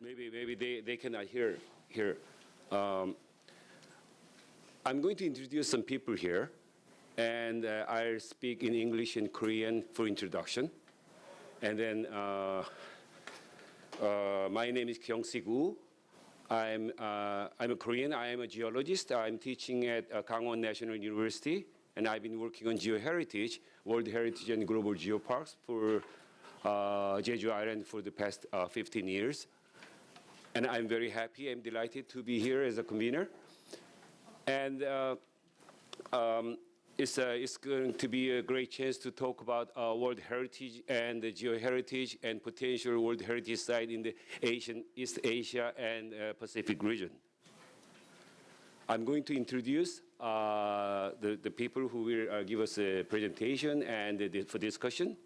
maybe they cannot hear here. I'm going to introduce some people here, and I'll speak in English and Korean for introduction. And then my name is Kyung-sik Woo. I'm a Korean. I am a geologist. I'm teaching at Gangwon National University, and I've been working on geoheritage, World Heritage and Global Geoparks for Jeju Island for the past 15 years. And I'm very happy. I'm delighted to be here as a convener. And it's going to be a great chance to talk about World Heritage and the geoheritage and potential World Heritage site in the East Asia and Pacific region. I'm going to introduce the people who will give us a presentation and for discussion.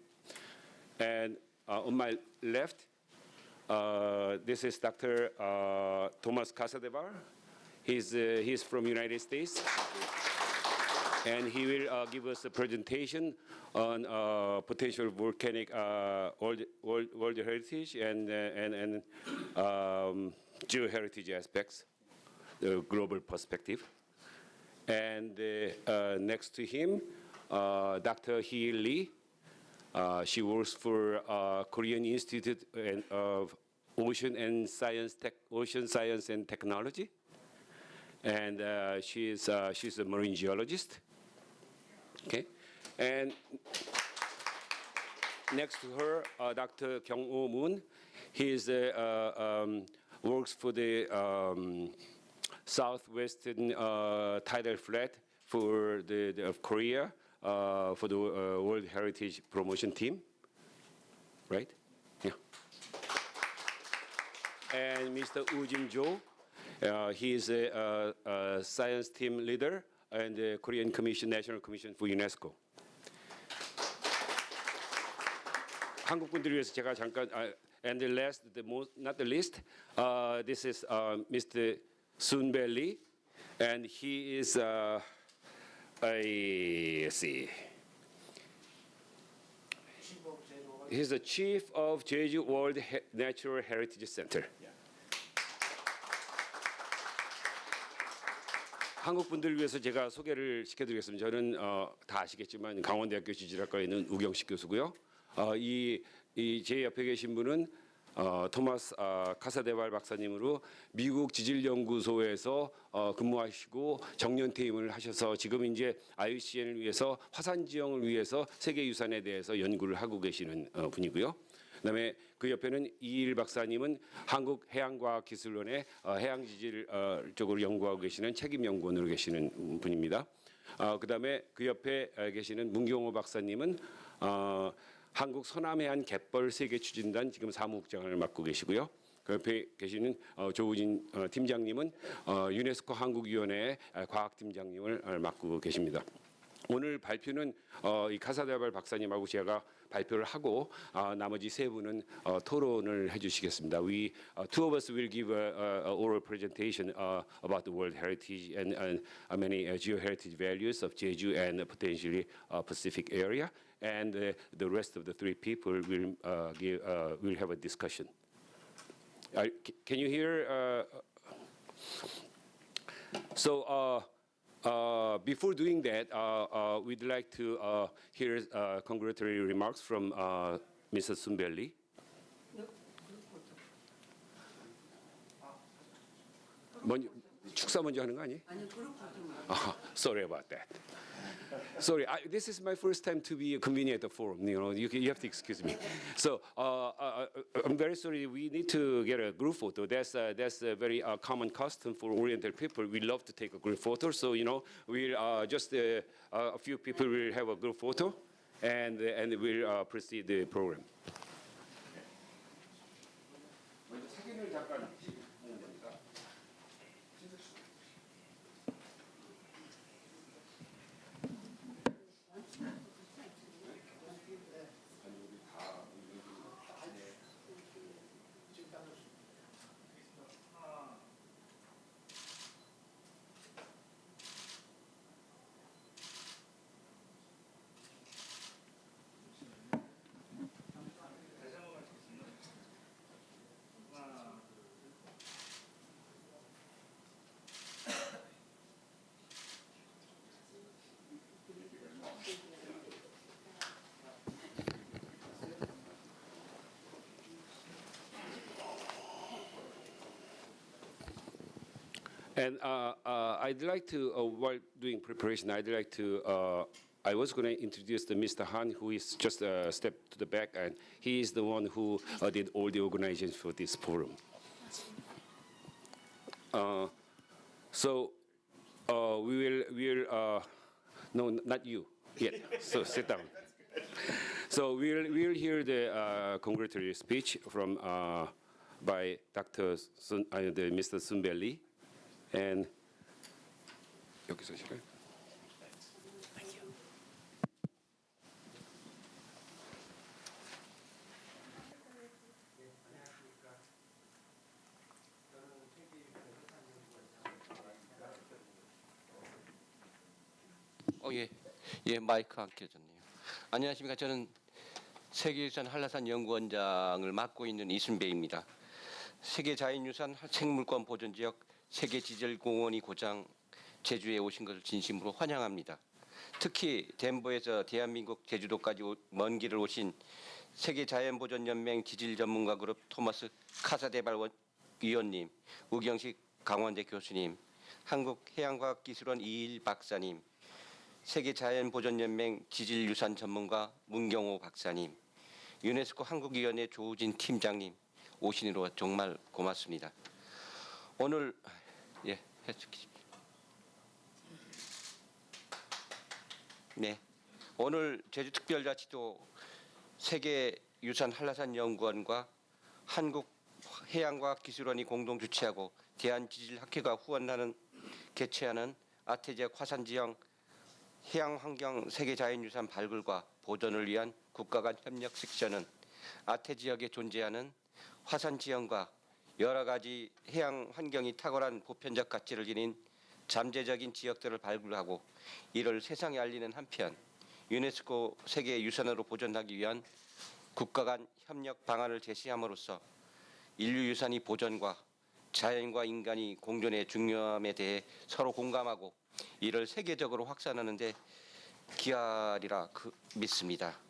And on my left, this is Dr. Thomas Casadevall. He's from United States, and he will give us a presentation on potential volcanic world heritage and geoheritage aspects, the global perspective. And next to him, Dr. Hee Lee. She works for Korean Institute of Ocean Science and Technology. And she's a marine geologist. Okay, and next to her, Dr. Kyung-oh Moon. He works for the southwestern tidal flat for of Korea for the World Heritage Promotion Team. Right? Yeah. And Mr. Woo Jin-jo. He is a science team leader in the Korean National Commission for UNESCO. 한국 분들을 위해서 제가 잠깐 and the last, not the least, this is Mr. Soon-bae Lee, and he is let's see. He's the chief of Jeju World Natural Heritage Center. 한국 분들을 위해서 제가 소개를 시켜드리겠습니다. 저는 다 아시겠지만 강원대학교 지질학과에 있는 우경식 교수고요. 제 옆에 계신 분은 토마스 카사데발 박사님으로 미국 지질연구소에서 근무하시고 정년퇴임을 하셔서 지금 이제 IUCN을 위해서 화산 지형을 위해서 세계유산에 대해서 연구를 하고 계시는 분이고요. 그다음에 그 옆에는 이일 박사님은 한국해양과학기술원의 해양지질 쪽으로 연구하고 계시는 책임연구원으로 계시는 분입니다. 그다음에 그 옆에 계시는 문경호 박사님은 한국 서남해안 갯벌 세계 추진단 지금 사무국장을 맡고 계시고요. 그 옆에 계시는 조우진 팀장님은 유네스코 한국위원회 과학팀장님을 맡고 계십니다. 오늘 발표는 이 카사데발 박사님하고 제가 발표를 하고 나머지 세 분은 토론을 해주시겠습니다. Two of us will give a oral presentation about the World Heritage and many geoheritage values of Jeju and potentially Pacific area, and the rest of the three people will have a discussion. Can you hear? Before doing that, we'd like to hear congratulatory remarks from Mrs. Soon-bae Lee. 축사 먼저 하는 거 아니에요? 아니요, sorry about that. Sorry, this is my first time to be a convener at the forum. You have to excuse me. So I'm very sorry. We need to get a group photo. That's a very common custom for Oriental people. We love to take a group photo. So we'll just a few people will have a group photo, and we'll proceed the program. And I'd like to, while doing preparation, I'd like to, I was going to introduce the Mr. Han, who is just a step to the back, and he is the one who did all the organizations for this forum. So we will, no, not you yet, so sit down. So we'll hear the congratulatory speech from by Dr. Mr. Sunbel Lee, and 여기서 시간. Thank you. 예, 마이크 안 켜졌네요. 안녕하십니까? 저는 세계유산 한라산 연구원장을 맡고 있는 이순배입니다. 세계자연유산 생물권 보존지역 세계지질공원이 고장 제주에 오신 것을 진심으로 환영합니다. 특히 덴버에서 대한민국 제주도까지 먼 길을 오신 세계자연보전연맹 지질전문가 그룹 토마스 카사데발 위원님, 우경식 강원대 교수님, 한국해양과학기술원 이일 박사님, 세계자연보전연맹 지질유산 전문가 문경호 박사님, 유네스코 한국위원회 조우진 팀장님 오시느라 정말 고맙습니다. 오늘 해주십시오. 네, 오늘 제주특별자치도 세계유산 한라산연구원과 한국해양과학기술원이 공동 주최하고 대한지질학회가 후원하는 개최하는 아태지역 화산지형 해양환경 세계자연유산 발굴과 보전을 위한 국가 간 협력 섹션은 아태지역에 존재하는 화산지형과 여러 가지 해양 환경이 탁월한 보편적 가치를 지닌 잠재적인 지역들을 발굴하고 이를 세상에 알리는 한편 유네스코 세계유산으로 보존하기 위한 국가 간 협력 방안을 제시함으로써 인류유산이 보존과 자연과 인간이 공존의 중요함에 대해 서로 공감하고 이를 세계적으로 확산하는 데 기하리라 믿습니다.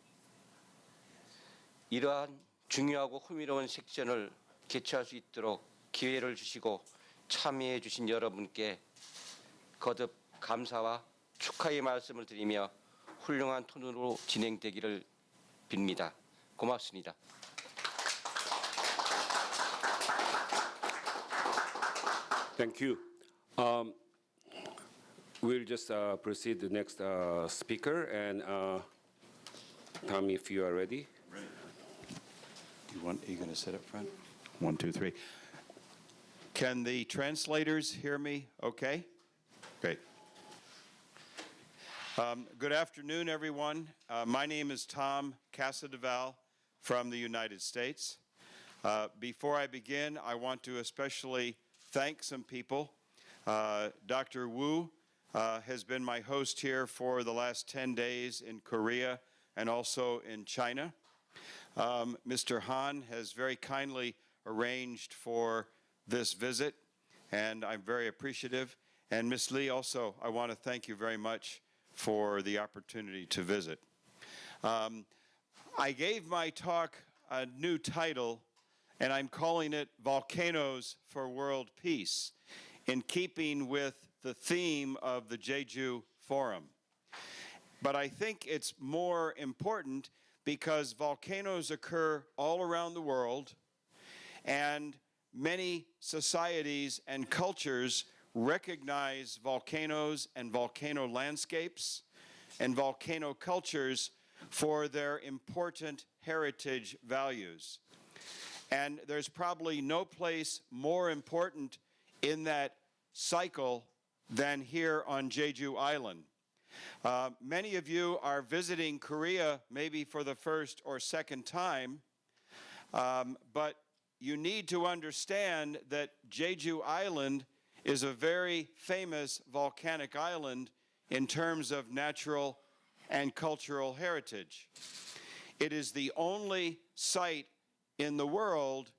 이러한 중요하고 흥미로운 섹션을 개최할 수 있도록 기회를 주시고 참여해 주신 여러분께 거듭 감사와 축하의 말씀을 드리며 훌륭한 토론으로 진행되기를 빕니다. 고맙습니다. Thank you. We'll just proceed to the next speaker, and Tom, if you are ready. Ready. Are you going to sit up front? 1, 2, 3. Can the translators hear me okay? Great. Good afternoon, everyone. My name is Tom Casadeval from the United States. Before I begin, I want to especially thank some people. Dr. Wu has been my host here for the last 10 days in Korea and also in China. Mr. Han has very kindly arranged for this visit, and I'm very appreciative. And Ms. Lee also, I want to thank you very much for the opportunity to visit. I gave my talk a new title, and I'm calling it Volcanoes for World Peace, in keeping with the theme of the Jeju Forum. But I think it's more important because volcanoes occur all around the world, and many societies and cultures recognize volcanoes and volcano landscapes and volcano cultures for their important heritage values. And there's probably no place more important in that cycle than here on Jeju Island. Many of you are visiting Korea maybe for the first or second time, but you need to understand that Jeju Island is a very famous volcanic island in terms of natural and cultural heritage. It is the only site in the world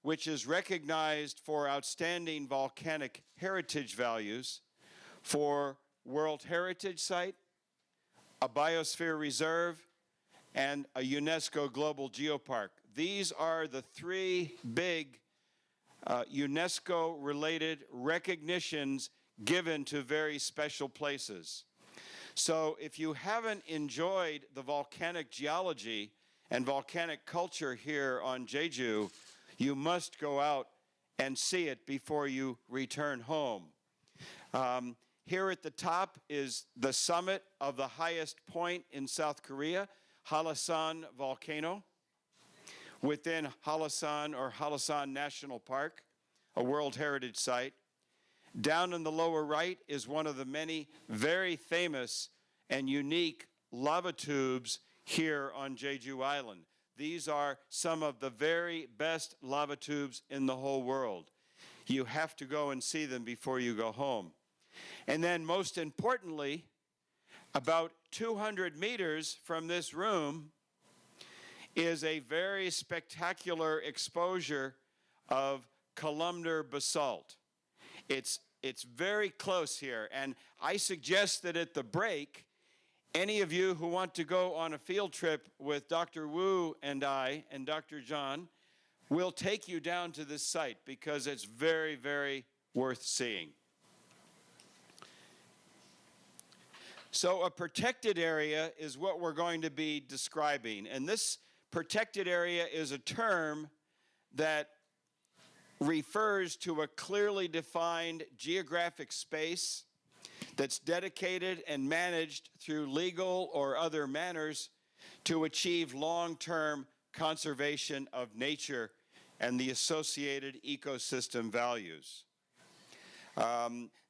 which is recognized for outstanding volcanic heritage values, for World Heritage Site, a Biosphere Reserve, and a UNESCO Global Geopark. These are the three big UNESCO-related recognitions given to very special places. So if you haven't enjoyed the volcanic geology and volcanic culture here on Jeju, you must go out and see it before you return home. Here at the top is the summit of the highest point in South Korea, Hallasan volcano, within Hallasan or Hallasan National Park, a World Heritage Site. Down in the lower right is one of the many very famous and unique lava tubes here on Jeju Island. These are some of the very best lava tubes in the whole world. You have to go and see them before you go home. And then most importantly, about 200 meters from this room is a very spectacular exposure of columnar basalt. It's very close here, and I suggest that at the break, any of you who want to go on a field trip with Dr. Wu and I and Dr. John, we'll take you down to this site because it's very, very worth seeing. So a protected area is what we're going to be describing, and this protected area is a term that refers to a clearly defined geographic space that's dedicated and managed through legal or other manners to achieve long-term conservation of nature and the associated ecosystem values.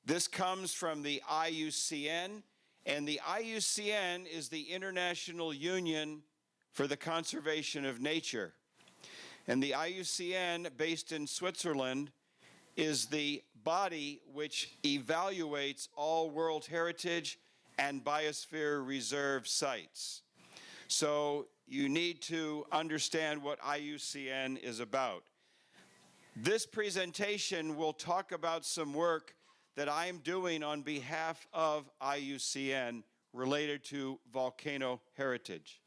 This comes from the IUCN, and the IUCN is the International Union for the Conservation of Nature. And the IUCN, based in Switzerland, is the body which evaluates all World Heritage and Biosphere Reserve sites. So you need to understand what IUCN is about. This presentation will talk about some work that I am doing on behalf of IUCN related to volcano heritage.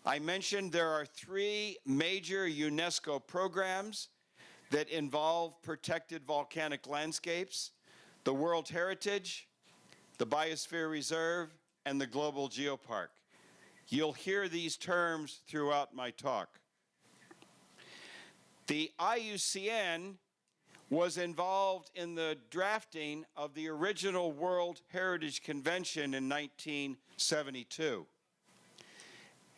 I mentioned there are 3 major UNESCO programs that involve protected volcanic landscapes: the World Heritage, the Biosphere Reserve, and the Global Geopark. You'll hear these terms throughout my talk. The IUCN was involved in the drafting of the original World Heritage Convention in 1972.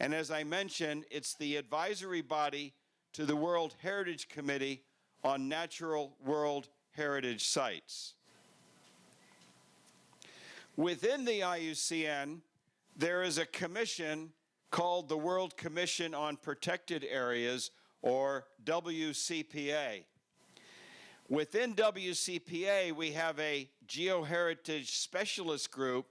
And as I mentioned, it's the advisory body to the World Heritage Committee on Natural World Heritage Sites. Within the IUCN, there is a commission called the World Commission on Protected Areas, or WCPA. Within WCPA, we have a geoheritage specialist group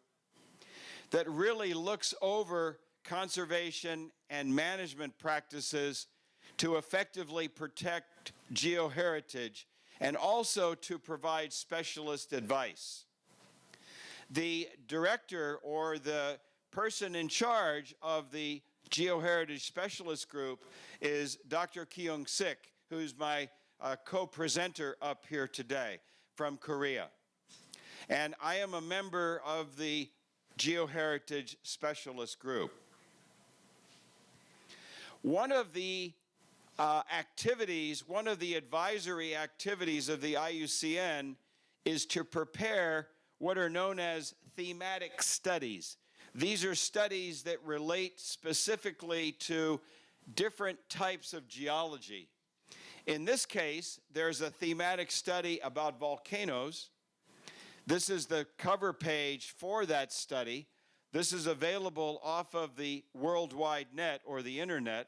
that really looks over conservation and management practices to effectively protect geoheritage and also to provide specialist advice. The director, or the person in charge of the Geoheritage Specialist Group, is Dr. Kyung-sik, who's my co-presenter up here today from Korea. And I am a member of the Geoheritage Specialist Group. One of the activities, one of the advisory activities of the IUCN is to prepare what are known as thematic studies. These are studies that relate specifically to different types of geology. In this case, there's a thematic study about volcanoes. This is the cover page for that study. This is available off of the World Wide Net, or the internet.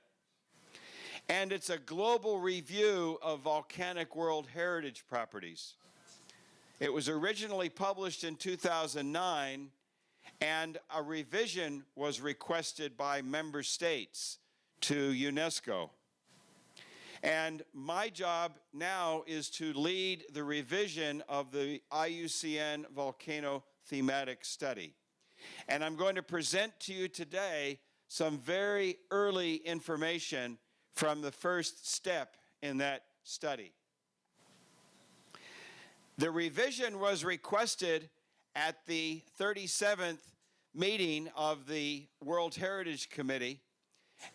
And it's a global review of volcanic World Heritage properties. It was originally published in 2009, and a revision was requested by member states to UNESCO. And my job now is to lead the revision of the IUCN Volcano Thematic Study. And I'm going to present to you today some very early information from the first step in that study. The revision was requested at the 37th meeting of the World Heritage Committee,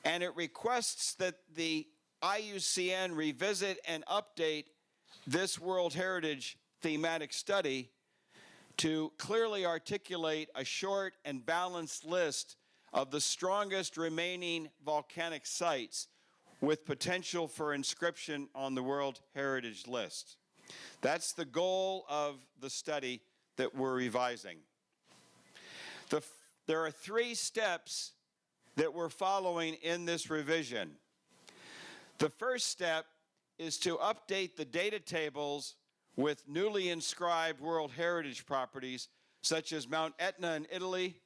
and it requests that the IUCN revisit and update this World Heritage thematic study to clearly articulate a short and balanced list of the strongest remaining volcanic sites with potential for inscription on the World Heritage List. That's the goal of the study that we're revising. There are 3 steps that we're following in this revision. The first step is to update the data tables with newly inscribed World Heritage properties, such as Mount Etna in Italy,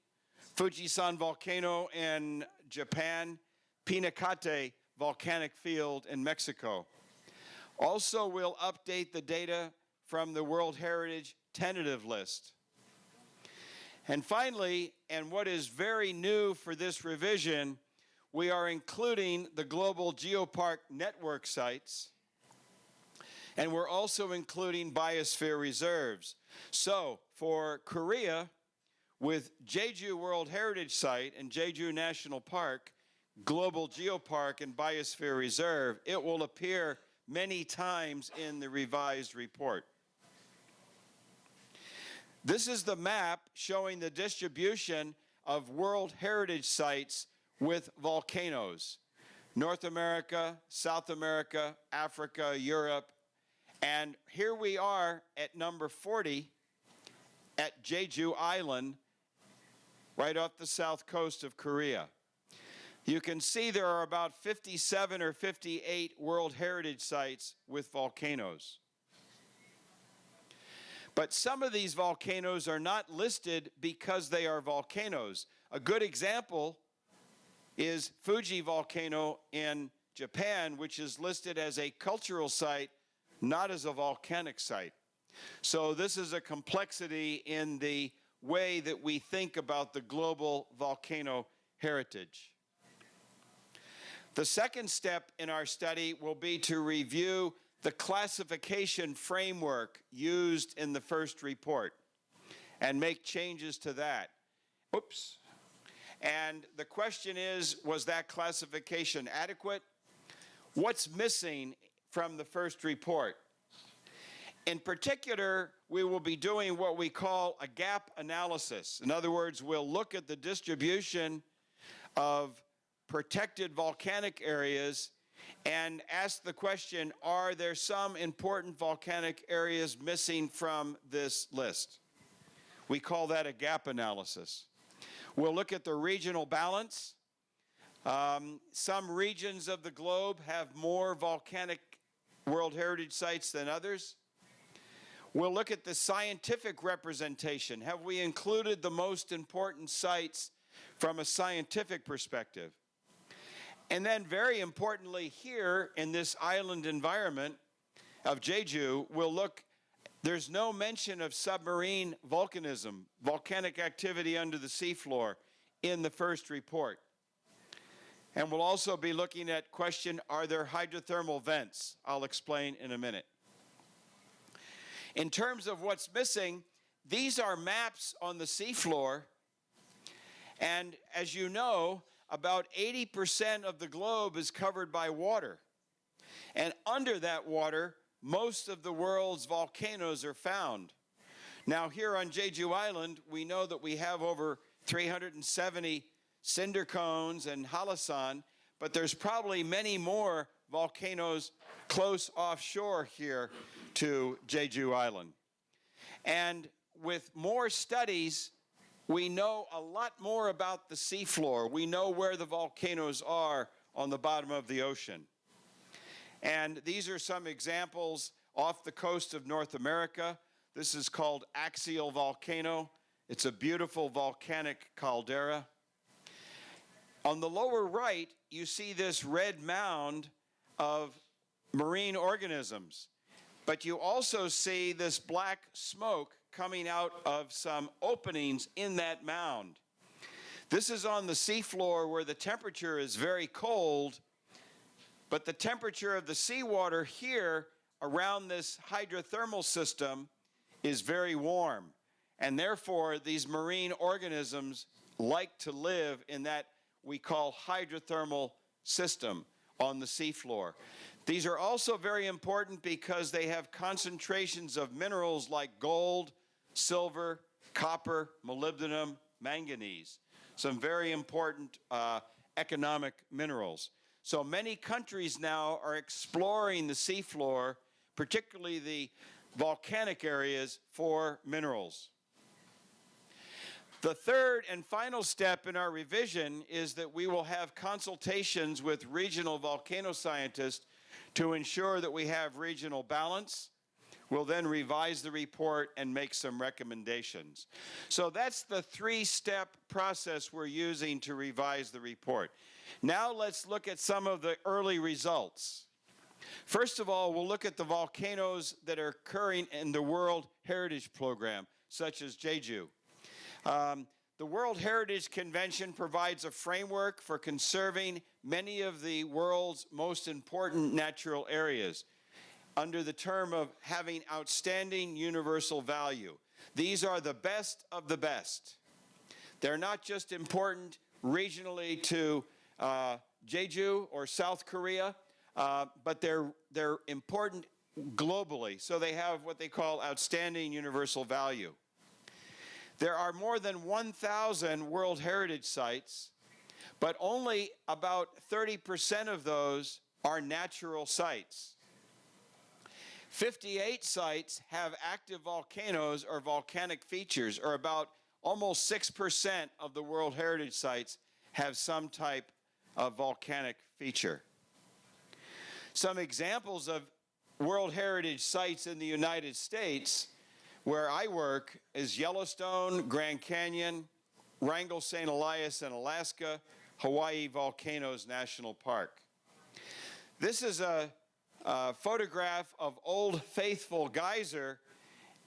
Fujisan volcano in Japan, Pinacate volcanic field in Mexico. Also, we'll update the data from the World Heritage tentative list. And finally, and what is very new for this revision, we are including the global geopark network sites, and we're also including biosphere reserves. So for Korea, with Jeju World Heritage Site and Jeju National Park, Global Geopark and Biosphere Reserve, it will appear many times in the revised report. This is the map showing the distribution of World Heritage Sites with volcanoes. North America, South America, Africa, Europe, and here we are at number 40 at Jeju Island, right off the south coast of Korea. You can see there are about 57 or 58 World Heritage Sites with volcanoes. But some of these volcanoes are not listed because they are volcanoes. A good example is Fuji volcano in Japan, which is listed as a cultural site, not as a volcanic site. So this is a complexity in the way that we think about the global volcano heritage. The second step in our study will be to review the classification framework used in the first report and make changes to that. Oops. And the question is, was that classification adequate? What's missing from the first report? In particular, we will be doing what we call a gap analysis. In other words, we'll look at the distribution of protected volcanic areas and ask the question, are there some important volcanic areas missing from this list? We call that a gap analysis. We'll look at the regional balance. Some regions of the globe have more volcanic World Heritage Sites than others. We'll look at the scientific representation. Have we included the most important sites from a scientific perspective? And then very importantly here in this island environment of Jeju, we'll look, there's no mention of submarine volcanism, volcanic activity under the seafloor in the first report. And we'll also be looking at question, are there hydrothermal vents? I'll explain in a minute. In terms of what's missing, these are maps on the seafloor. And as you know, about 80% of the globe is covered by water. And under that water, most of the world's volcanoes are found. Now here on Jeju Island, we know that we have over 370 cinder cones and halasan, but there's probably many more volcanoes close offshore here to Jeju Island. And with more studies, we know a lot more about the seafloor. We know where the volcanoes are on the bottom of the ocean. And these are some examples off the coast of North America. This is called Axial Volcano. It's a beautiful volcanic caldera. On the lower right, you see this red mound of marine organisms. But you also see this black smoke coming out of some openings in that mound. This is on the seafloor where the temperature is very cold, But the temperature of the seawater here around this hydrothermal system is very warm. And therefore, these marine organisms like to live in that we call hydrothermal system on the seafloor. These are also very important because they have concentrations of minerals like gold, silver, copper, molybdenum, manganese. Some very important economic minerals. So many countries now are exploring the seafloor, particularly the volcanic areas, for minerals. The third and final step in our revision is that we will have consultations with regional volcano scientists to ensure that we have regional balance. We'll then revise the report and make some recommendations. So that's the three-step process we're using to revise the report. Now let's look at some of the early results. First of all, we'll look at the volcanoes that are occurring in the World Heritage Program, such as Jeju. The World Heritage Convention provides a framework for conserving many of the world's most important natural areas under the term of having outstanding universal value. These are the best of the best. They're not just important regionally to Jeju or South Korea, but they're important globally. So they have what they call outstanding universal value. There are more than 1,000 World Heritage Sites, but only about 30% of those are natural sites. 58 sites have active volcanoes or volcanic features, or about almost 6% of the World Heritage Sites have some type of volcanic feature. Some examples of World Heritage Sites in the United States where I work is Yellowstone, Grand Canyon, Wrangell St. Elias in Alaska, Hawaii Volcanoes National Park. This is a photograph of Old Faithful Geyser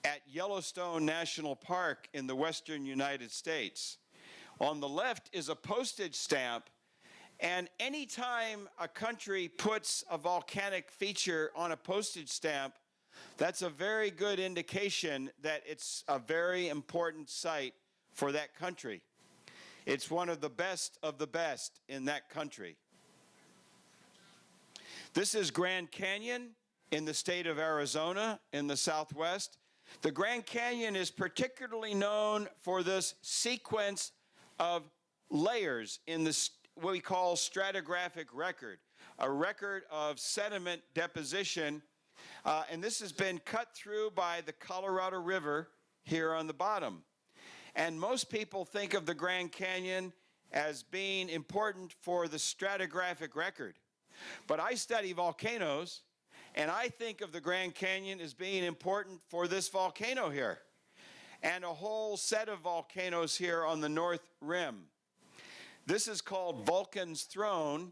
at Yellowstone National Park in the western United States. On the left is a postage stamp, and anytime a country puts a volcanic feature on a postage stamp, that's a very good indication that it's a very important site for that country. It's one of the best in that country. This is Grand Canyon in the state of Arizona in the southwest. The Grand Canyon is particularly known for this sequence of layers in this what we call stratigraphic record, a record of sediment deposition. And this has been cut through by the Colorado River here on the bottom. And most people think of the Grand Canyon as being important for the stratigraphic record. But I study volcanoes, and I think of the Grand Canyon as being important for this volcano here, and a whole set of volcanoes here on the north rim. This is called Vulcan's Throne.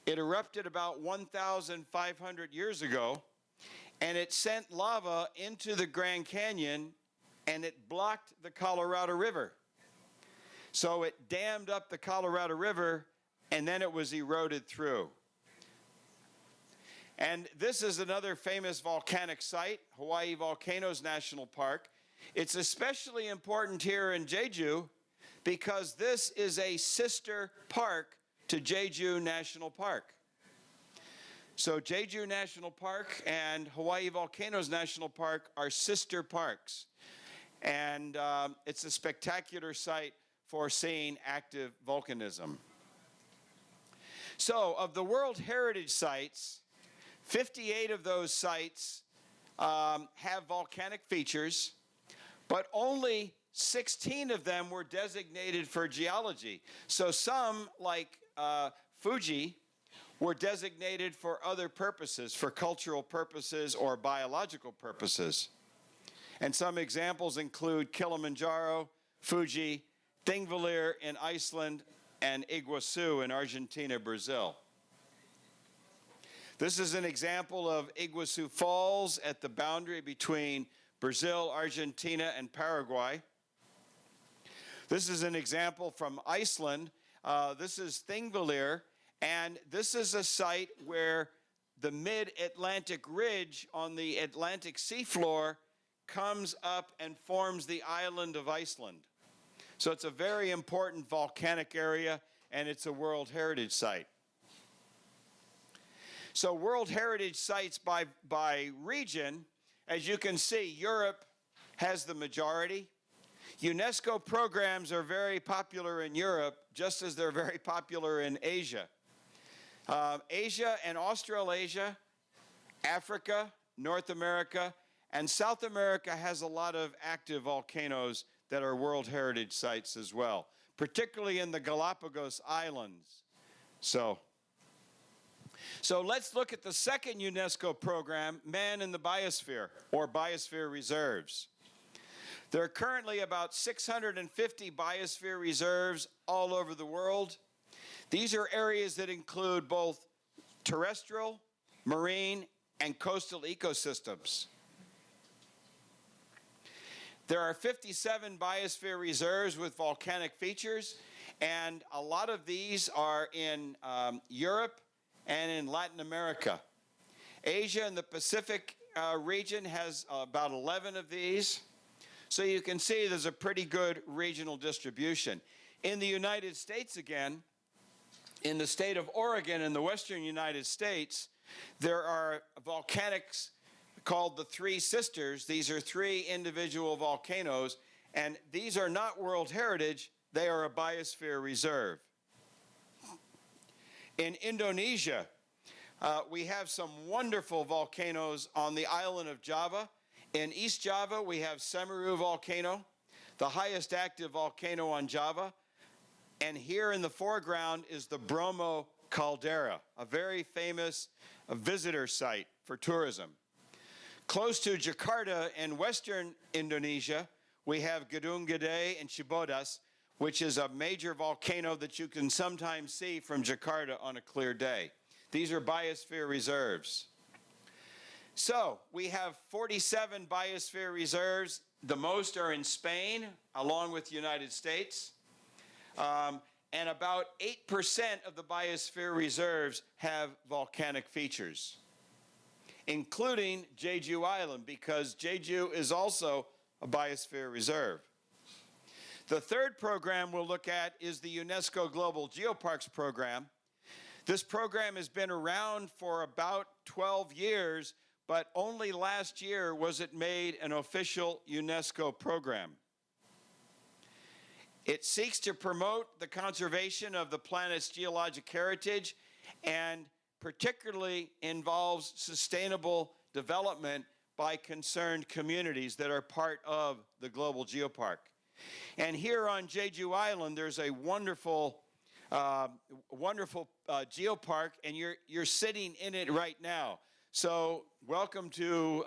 It erupted about 1,500 years ago, and it sent lava into the Grand Canyon, and it blocked the Colorado River. So it dammed up the Colorado River, and then it was eroded through. And this is another famous volcanic site, Hawaii Volcanoes National Park. It's especially important here in Jeju because this is a sister park to Jeju National Park. So Jeju National Park and Hawaii Volcanoes National Park are sister parks. And it's a spectacular site for seeing active volcanism. So of the World Heritage Sites, 58 of those sites have volcanic features, but only 16 of them were designated for geology. So some, like Fuji, were designated for other purposes, for cultural purposes or biological purposes. And some examples include Kilimanjaro, Fuji, Thingvellir in Iceland, and Iguazu in Argentina, Brazil. This is an example of Iguazu Falls at the boundary between Brazil, Argentina, and Paraguay. This is an example from Iceland. This is Thingvellir, And this is a site where the mid-Atlantic ridge on the Atlantic seafloor comes up and forms the island of Iceland. So it's a very important volcanic area, and it's a World Heritage Site. So World Heritage Sites by region, as you can see, Europe has the majority. UNESCO programs are very popular in Europe, just as they're very popular in Asia. Asia and Australasia, Africa, North America, and South America has a lot of active volcanoes that are World Heritage Sites as well, particularly in the Galapagos Islands. So let's look at the second UNESCO program, Man in the Biosphere, or Biosphere Reserves. There are currently about 650 biosphere reserves all over the world. These are areas that include both terrestrial, marine, and coastal ecosystems. There are 57 biosphere reserves with volcanic features, and a lot of these are in Europe and in Latin America. Asia and the Pacific region has about 11 of these. So you can see there's a pretty good regional distribution. In the United States again, in the state of Oregon in the western United States, there are volcanics called the Three Sisters. These are three individual volcanoes, and these are not World Heritage, they are a biosphere reserve. In Indonesia, we have some wonderful volcanoes on the island of Java. In East Java, we have Semeru volcano, the highest active volcano on Java. And here in the foreground is the Bromo caldera, a very famous visitor site for tourism. Close to Jakarta in western Indonesia, we have Gedung Gede and Cibodas, which is a major volcano that you can sometimes see from Jakarta on a clear day. These are biosphere reserves. So we have 47 biosphere reserves. The most are in Spain, along with the United States. And about 8% of the biosphere reserves have volcanic features, including Jeju Island, because Jeju is also a biosphere reserve. The third program we'll look at is the UNESCO Global Geoparks Program. This program has been around for about 12 years, but only last year was it made an official UNESCO program. It seeks to promote the conservation of the planet's geologic heritage and particularly involves sustainable development by concerned communities that are part of the Global Geopark. And here on Jeju Island, there's a wonderful geopark, and you're sitting in it right now. So welcome to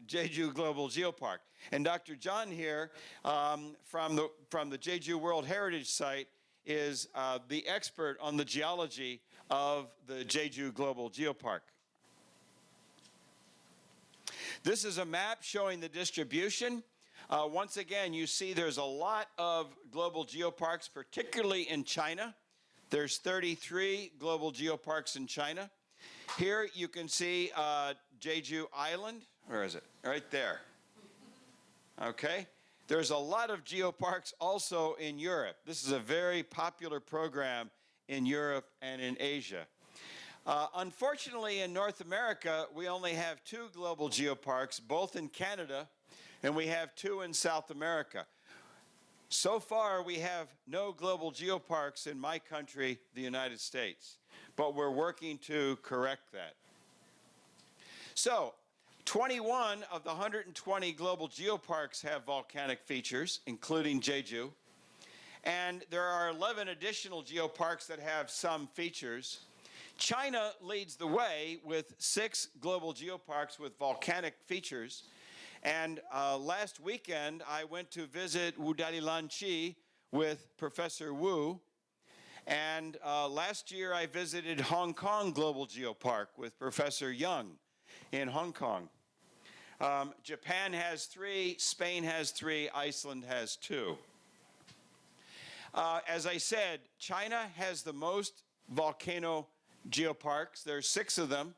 Jeju Global Geopark. And Dr. John here from the Jeju World Heritage Site is the expert on the geology of the Jeju Global Geopark. This is a map showing the distribution. Once again, you see there's a lot of global geoparks, particularly in China. There's 33 global geoparks in China. Here you can see Jeju Island. Where is it? Right there. Okay. There's a lot of geoparks also in Europe. This is a very popular program in Europe and in Asia. Unfortunately, in North America, we only have 2 global geoparks, both in Canada, and we have 2 in South America. So far, we have no global geoparks in my country, the United States, but we're working to correct that. So, 21 of the 120 global geoparks have volcanic features, including Jeju, and there are 11 additional geoparks that have some features. China leads the way with 6 global geoparks with volcanic features. And last weekend, I went to visit Wudalilanchi with Professor Wu. And last year, I visited Hong Kong Global Geopark with Professor Young in Hong Kong. Japan has 3, Spain has 3, Iceland has 2. As I said, China has the most volcano geoparks. There's 6 of them.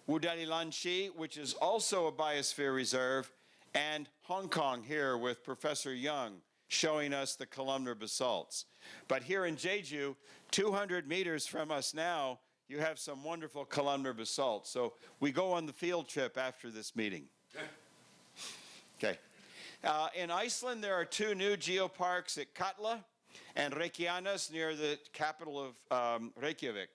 Wudalilanchi, which is also a biosphere reserve, and Hong Kong here with Professor Young showing us the columnar basalts. But here in Jeju, 200 meters from us now, you have some wonderful columnar basalts. So we go on the field trip after this meeting. Okay. In Iceland, there are 2 new geoparks at Katla and Reykjanes near the capital of Reykjavik.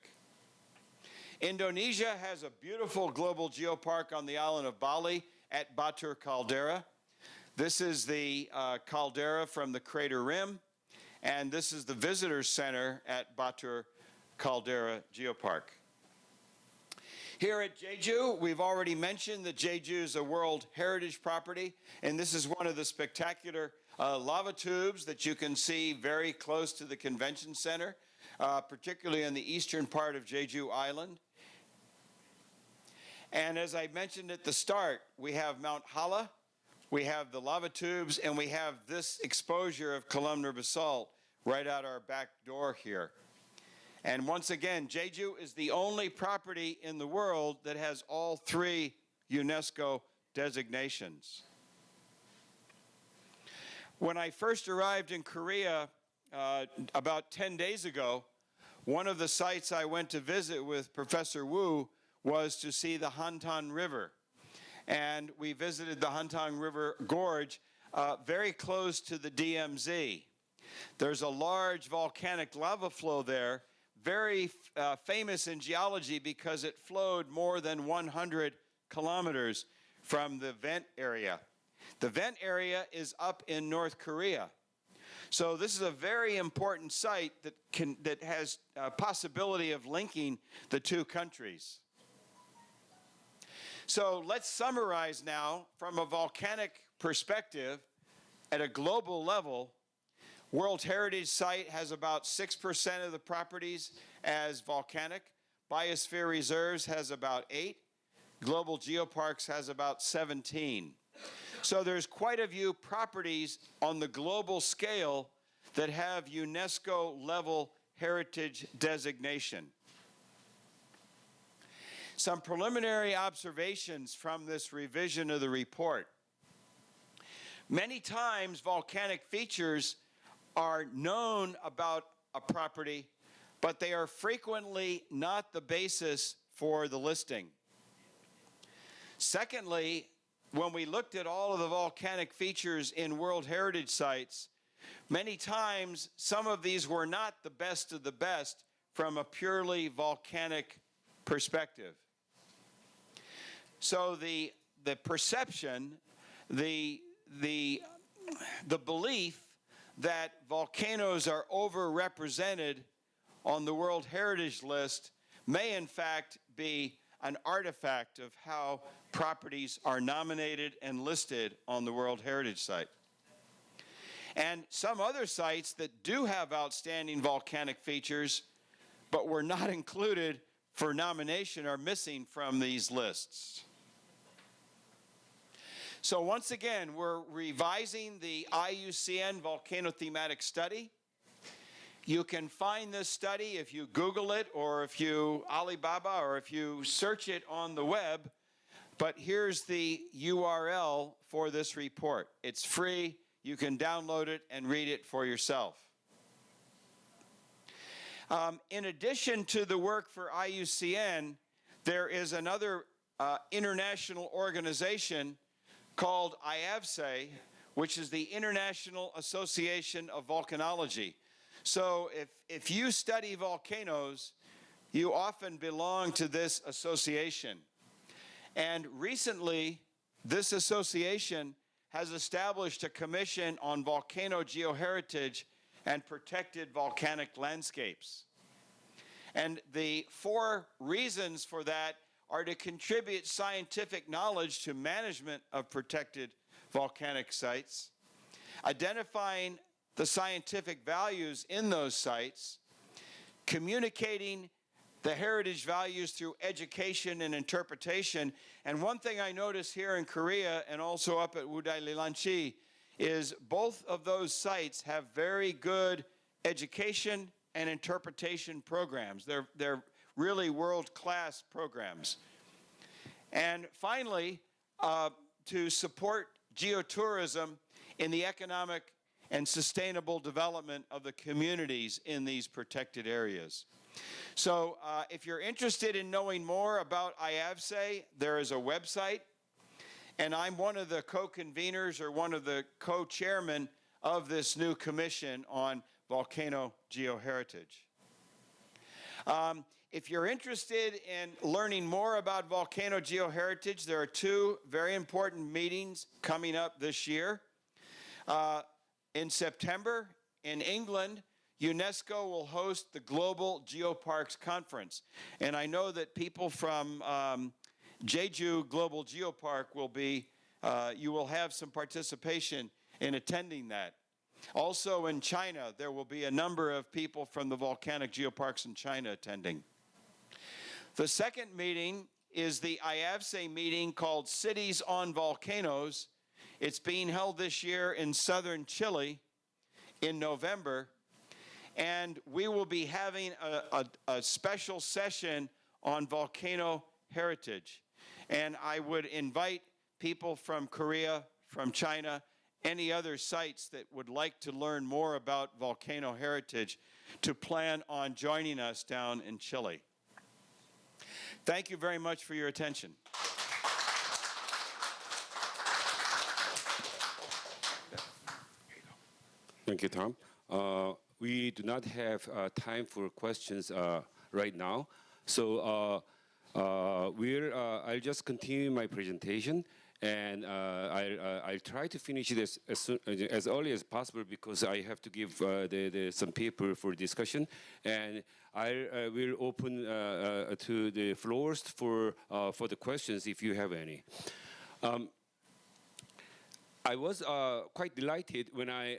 Indonesia has a beautiful global geopark on the island of Bali at Batu Caldera. This is the caldera from the crater rim, and this is the visitor center at Batu Caldera Geopark. Here at Jeju, we've already mentioned that Jeju is a World Heritage Property, and this is one of the spectacular lava tubes that you can see very close to the convention center, particularly in the eastern part of Jeju Island. And as I mentioned at the start, we have Mount Hala, we have the lava tubes, and we have this exposure of columnar basalt right out our back door here. And once again, Jeju is the only property in the world that has all 3 UNESCO designations. When I first arrived in Korea about 10 days ago, one of the sites I went to visit with Professor Wu was to see the Hantan River. And we visited the Hantan River Gorge very close to the DMZ. There's a large volcanic lava flow there, very famous in geology because it flowed more than 100 kilometers from the vent area. The vent area is up in North Korea. So this is a very important site that has a possibility of linking the 2 countries. So let's summarize now from a volcanic perspective at a global level. World Heritage Site has about 6% of the properties as volcanic. Biosphere Reserves has about 8. Global Geoparks has about 17. So there's quite a few properties on the global scale that have UNESCO level heritage designation. Some preliminary observations from this revision of the report. Many times volcanic features are known about a property, but they are frequently not the basis for the listing. Secondly, when we looked at all of the volcanic features in World Heritage Sites, many times some of these were not the best of the best from a purely volcanic perspective. So the perception, the belief that volcanoes are overrepresented on the World Heritage List may in fact be an artifact of how properties are nominated and listed on the World Heritage Site. And some other sites that do have outstanding volcanic features but were not included for nomination are missing from these lists. So once again, we're revising the IUCN Volcano Thematic Study. You can find this study if you Google it or if you Alibaba or if you search it on the web. But here's the URL for this report. It's free. You can download it and read it for yourself. In addition to the work for IUCN, there is another international organization called IAVSE, which is the International Association of Volcanology. So if you study volcanoes, you often belong to this association. And recently, this association has established a commission on volcano geoheritage and protected volcanic landscapes. And the 4 reasons for that are to contribute scientific knowledge to management of protected volcanic sites, identifying the scientific values in those sites, communicating the heritage values through education and interpretation. And one thing I notice here in Korea and also up at Wudalilanchi is both of those sites have very good education and interpretation programs. They're really world-class programs. And finally, to support geotourism in the economic and sustainable development of the communities in these protected areas. So if you're interested in knowing more about IAVSE, there is a website, and I'm one of the co-conveners or one of the co-chairmen of this new commission on volcano geoheritage. If you're interested in learning more about volcano geoheritage, there are two very important meetings coming up this year. In September, in England, UNESCO will host the Global Geoparks Conference. And I know that people from Jeju Global Geopark will be, you will have some participation in attending that. Also in China, there will be a number of people from the volcanic geoparks in China attending. The second meeting is the IAVSE meeting called Cities on Volcanoes. It's being held this year in southern Chile in November. And we will be having a special session on volcano heritage. And I would invite people from Korea, from China, any other sites that would like to learn more about volcano heritage to plan on joining us down in Chile. Thank you very much for your attention. Thank you, Tom. We do not have time for questions right now, so I'll just continue my presentation, and I'll try to finish it as early as possible because I have to give some paper for discussion, and I will open to the floors for the questions if you have any. I was quite delighted when I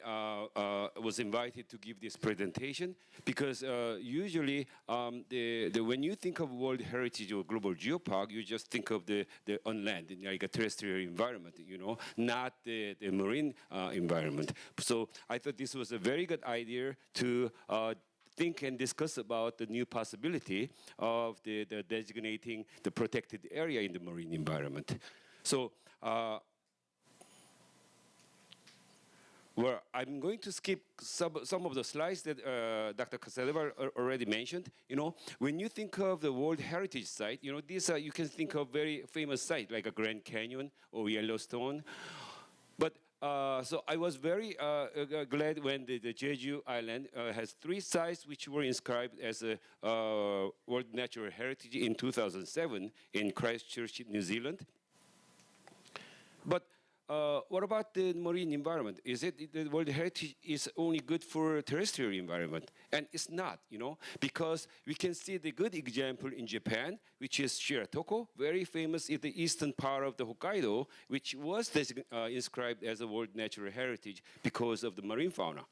was invited to give this presentation because usually when you think of World Heritage or Global Geopark, you just think of the on land, like a terrestrial environment, you know, not the marine environment. So I thought this was a very good idea to think and discuss about the new possibility of the designating the protected area in the marine environment. So. Well, I'm going to skip some of the slides that Dr. Casadeva already mentioned. You know, when you think of the World Heritage Site, you know, these you can think of very famous sites like a Grand Canyon or Yellowstone. But so I was very glad when the Jeju Island has 3 sites which were inscribed as a World Natural Heritage in 2007 in Christchurch, New Zealand. But what about the marine environment? Is it the World Heritage is only good for terrestrial environment? And it's not, you know, because we can see the good example in Japan, which is Shiratoko, very famous in the eastern part of the Hokkaido, which was inscribed as a World Natural Heritage because of the marine fauna.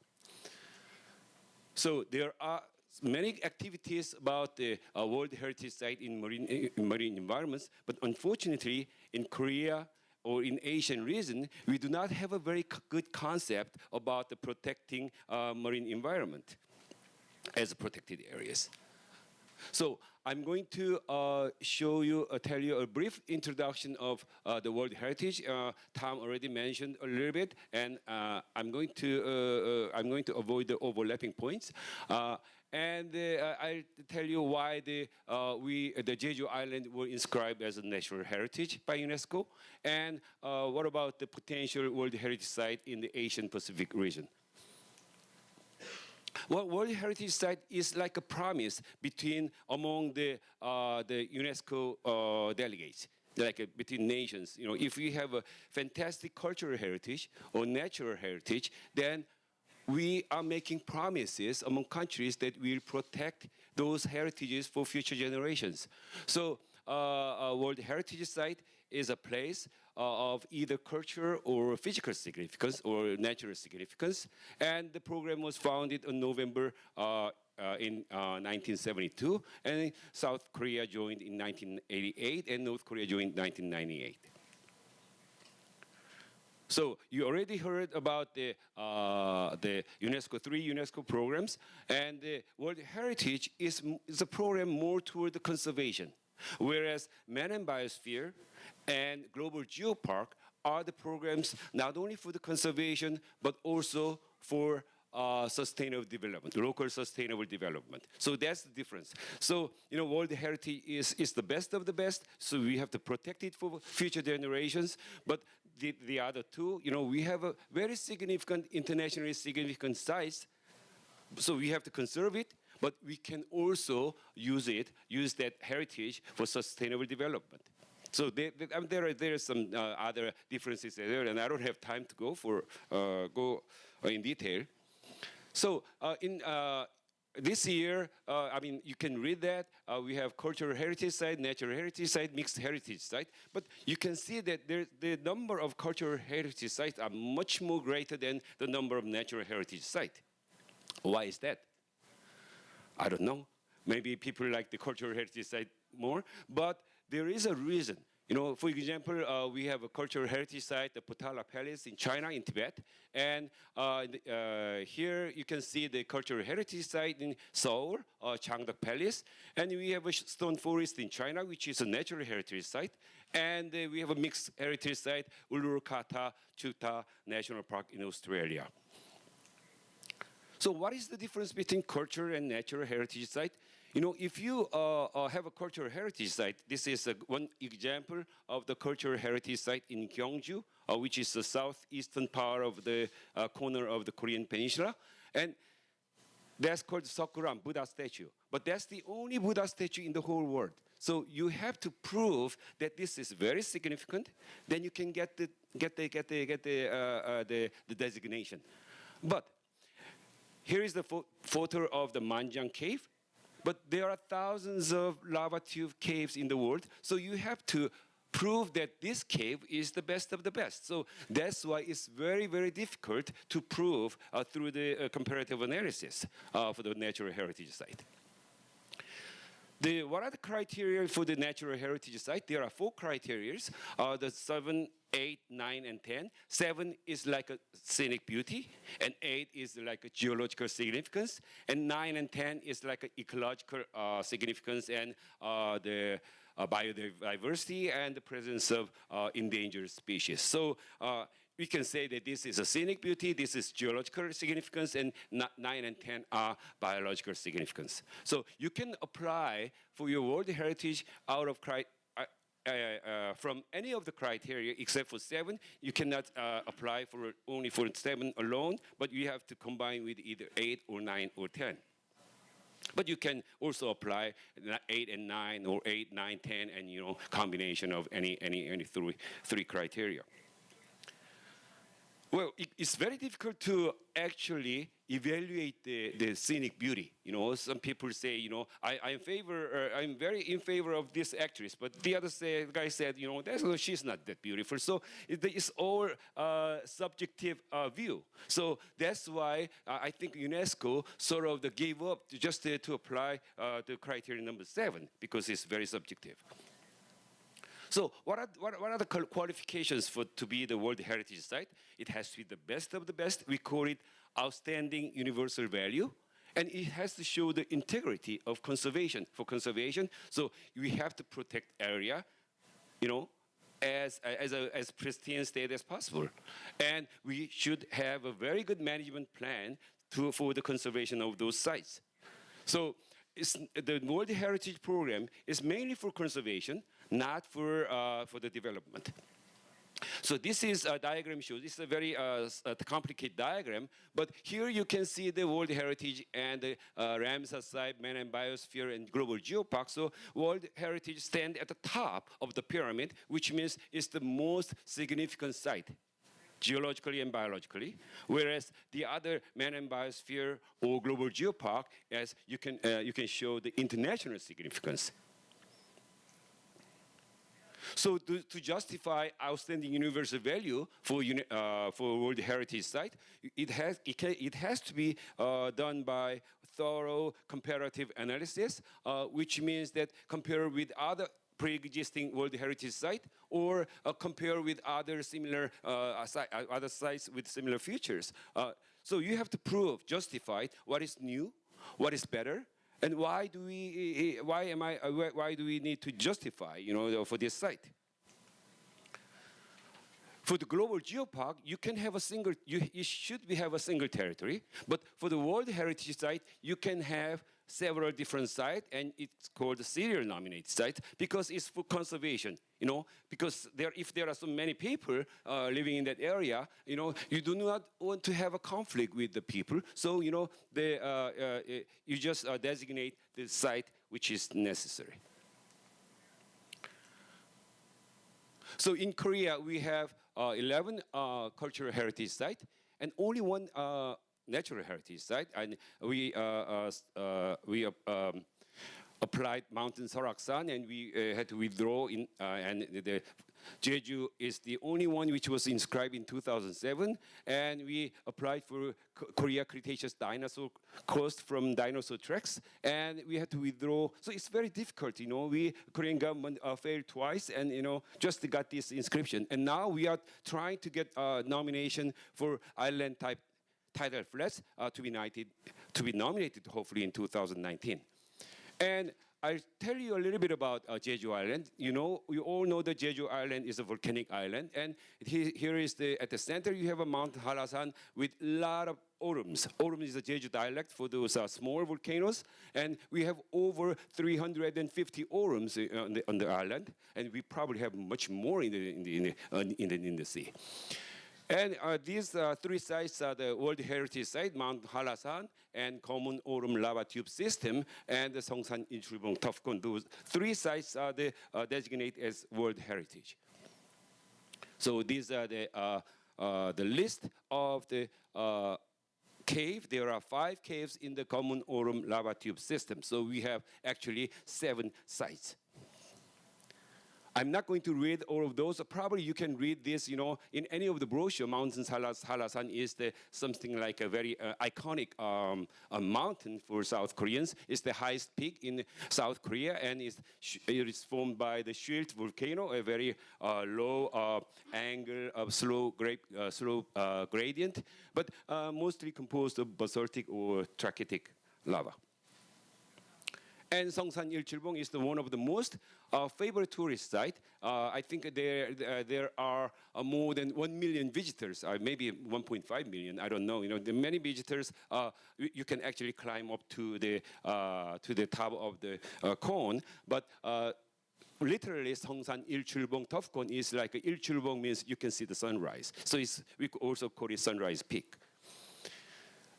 So there are many activities about the World Heritage Site in marine environments, but unfortunately in Korea, or in Asian region, we do not have a very good concept about the protecting marine environment as protected areas. So I'm going to tell you a brief introduction of the World Heritage. Tom already mentioned a little bit, and I'm going to avoid the overlapping points. And I'll tell you why the Jeju Island were inscribed as a natural heritage by UNESCO, and what about the potential World Heritage Site in the Asian Pacific region. Well, World Heritage Site is like a promise among the UNESCO delegates, like between nations. You know, if we have a fantastic cultural heritage or natural heritage, then we are making promises among countries that will protect those heritages for future generations. So a World Heritage Site is a place of either cultural or physical significance or natural significance. And the program was founded in November in 1972. And South Korea joined in 1988 and North Korea joined in 1998. So you already heard about the UNESCO, 3 UNESCO programs, and the World Heritage is a program more toward the conservation, whereas Man and Biosphere and Global Geopark are the programs not only for the conservation, but also for sustainable development, local sustainable development. So that's the difference. So, World Heritage is the best of the best, so we have to protect it for future generations, but the other two, we have a very significant, internationally significant sites, so we have to conserve it, but we can also use that heritage for sustainable development. So there are some other differences there, and I don't have time to go in detail. So in this year, you can read that we have cultural heritage site, natural heritage site, mixed heritage site. But you can see that the number of cultural heritage sites are much more greater than the number of natural heritage sites. Why is that? I don't know. Maybe people like the cultural heritage site more, but there is a reason. For example, we have a cultural heritage site, the Potala Palace in China, in Tibet. And here you can see the cultural heritage site in Seoul, Changdeok Palace. And we have a stone forest in China, which is a natural heritage site. And we have a mixed heritage site, Uluru-Kata Chuta National Park in Australia. So what is the difference between cultural and natural heritage site? If you have a cultural heritage site, this is one example of the cultural heritage site in Gyeongju, which is the southeastern part of the corner of the Korean Peninsula. And that's called Sakuram, Buddha statue. But that's the only Buddha statue in the whole world. So you have to prove that this is very significant, then you can get the designation. But here is the photo of the Manjang cave. But there are thousands of lava tube caves in the world, so you have to prove that this cave is the best of the best. So that's why it's very, very difficult to prove through the comparative analysis for the natural heritage site. What are the criteria for the natural heritage site? There are 4 criteria. The 7, 8, 9, and 10. 7 is like a scenic beauty, and 8 is like a geological significance, and 9 and 10 is like an ecological significance and the biodiversity and the presence of endangered species. So we can say that this is a scenic beauty, this is geological significance, and 9 and 10 are biological significance. So you can apply for your World Heritage out of from any of the criteria except for 7. You cannot apply only for 7 alone, but you have to combine with either 8 or 9 or 10. But you can also apply 8 and 9 or 8, 9, 10, and combination of any 3 criteria. Well, it's very difficult to actually evaluate the scenic beauty. Some people say, I'm very in favor of this actress, but the other guy said, she's not that beautiful. So it's all subjective view. So that's why I think UNESCO sort of gave up just to apply the criteria number 7, because it's very subjective. So what are the qualifications to be the World Heritage Site? It has to be the best of the best. We call it outstanding universal value. And it has to show the integrity of conservation. For conservation, so we have to protect area, as pristine state as possible. And we should have a very good management plan for the conservation of those sites. So the World Heritage Program is mainly for conservation, not for the development. So this is a diagram shows. This is a very complicated diagram, but here you can see the World Heritage and the Ramsar site, Man and Biosphere, and Global Geopark. So World Heritage stand at the top of the pyramid, which means it's the most significant site, geologically and biologically, whereas the other Man and Biosphere or Global Geopark, as you can show the international significance. So to justify outstanding universal value for World Heritage Site, it has to be done by thorough comparative analysis, which means that compared with other pre-existing World Heritage Site, or compare with other similar other sites with similar features. So you have to prove, justify what is new, what is better, and why do we need to justify, for this site? For the global geopark, you can have a single, you should have a single territory, but for the World Heritage Site, you can have several different sites, and it's called a serial nominated site because it's for conservation, because if there are so many people living in that area, you do not want to have a conflict with the people, so, you just designate the site which is necessary. So in Korea, we have 11 cultural heritage sites and only one natural heritage site. And we applied Mountain Soraksan, and we had to withdraw. And the Jeju is the only one which was inscribed in 2007. And we applied for Korea Cretaceous dinosaur coast from dinosaur tracks, and we had to withdraw. So it's very difficult, We Korean government failed twice, and just got this inscription. And now we are trying to get a nomination for island type tidal flats to be nominated hopefully in 2019. And I'll tell you a little bit about Jeju Island. We all know that Jeju Island is a volcanic island, and here is at the center you have a Mount Halasan with a lot of orums. Orum is a Jeju dialect for those small volcanoes, and we have over 350 orums on the island, and we probably have much more in the sea. And these three sites are the World Heritage Site, Mount Halasan, and Common Orum Lava Tube System, and the Songsan Ilchulbong Tofgon. Those three sites are designated as World Heritage. So these are the list of the cave. There are 5 caves in the Common Orum Lava Tube System. So we have actually 7 sites. I'm not going to read all of those. Probably you can read this, in any of the brochure. Mountain Halasan is something like a very iconic mountain for South Koreans. It's the highest peak in South Korea, and it is formed by the Schilt volcano, a very low angle of slow gradient, but mostly composed of basaltic or trachytic lava. And Songsan Ilchulbong is one of the most favorite tourist sites. I think there are more than 1 million visitors, maybe 1.5 million. I don't know. The many visitors. You can actually climb up to the top of the cone, but. Literally, Songsan Ilchulbong Tofgon is like Ilchulbong means you can see the sunrise. So we could also call it Sunrise Peak.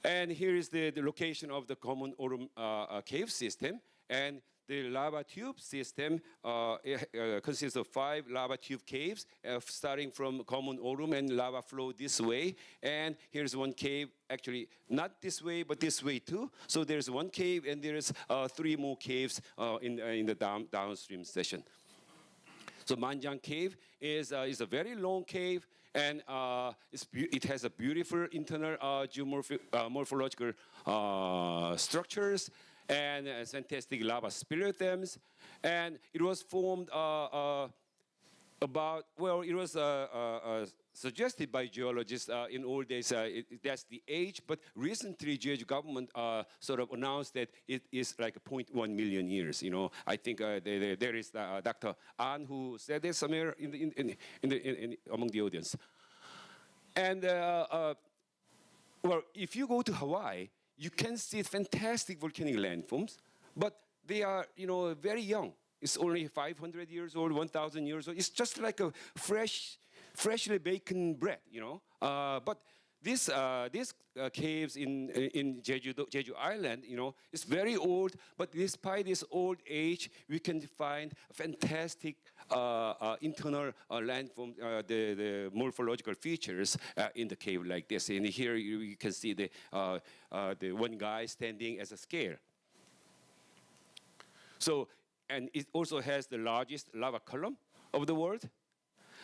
And here is the location of the Common Orum cave system. And the lava tube system consists of 5 lava tube caves, starting from Common Orum, and lava flow this way. And here's one cave, actually not this way, but this way too. So there's one cave, and there's 3 more caves in the downstream section. So Manjang Cave is a very long cave, and it has a beautiful internal morphological structures and fantastic lava speleothems. And it was formed it was suggested by geologists in old days. That's the age, but recently Jeju government sort of announced that it is like 0.1 million years. I think there is Dr. An who said this somewhere among the audience. And if you go to Hawaii, you can see fantastic volcanic landforms, but they are very young. It's only 500 years old, 1,000 years old. It's just like a freshly baked bread, But these caves in Jeju Island, it's very old. But despite this old age, we can find fantastic internal landform, the morphological features in the cave like this. And here you can see the one guy standing as a scale. So, and it also has the largest lava column of the world.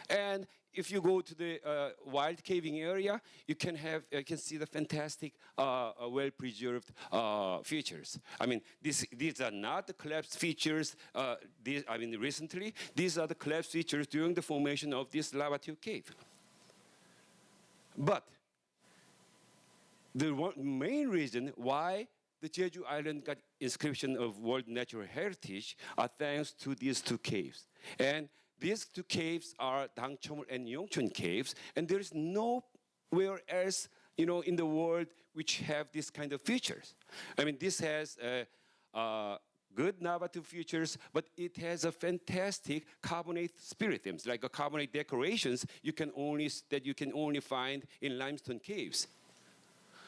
And if you go to the wild caving area, you can see the fantastic, well-preserved features. I mean, these are not the collapsed features. Recently, these are the collapsed features during the formation of this lava tube cave. But the main reason why the Jeju Island got inscription of World Natural Heritage are thanks to these two caves. And these two caves are Dangcheomul and Yongchon caves, and there is nowhere else, in the world which have this kind of features. I mean, this has good lava tube features, but it has a fantastic carbonate spirithms, like carbonate decorations that you can only find in limestone caves.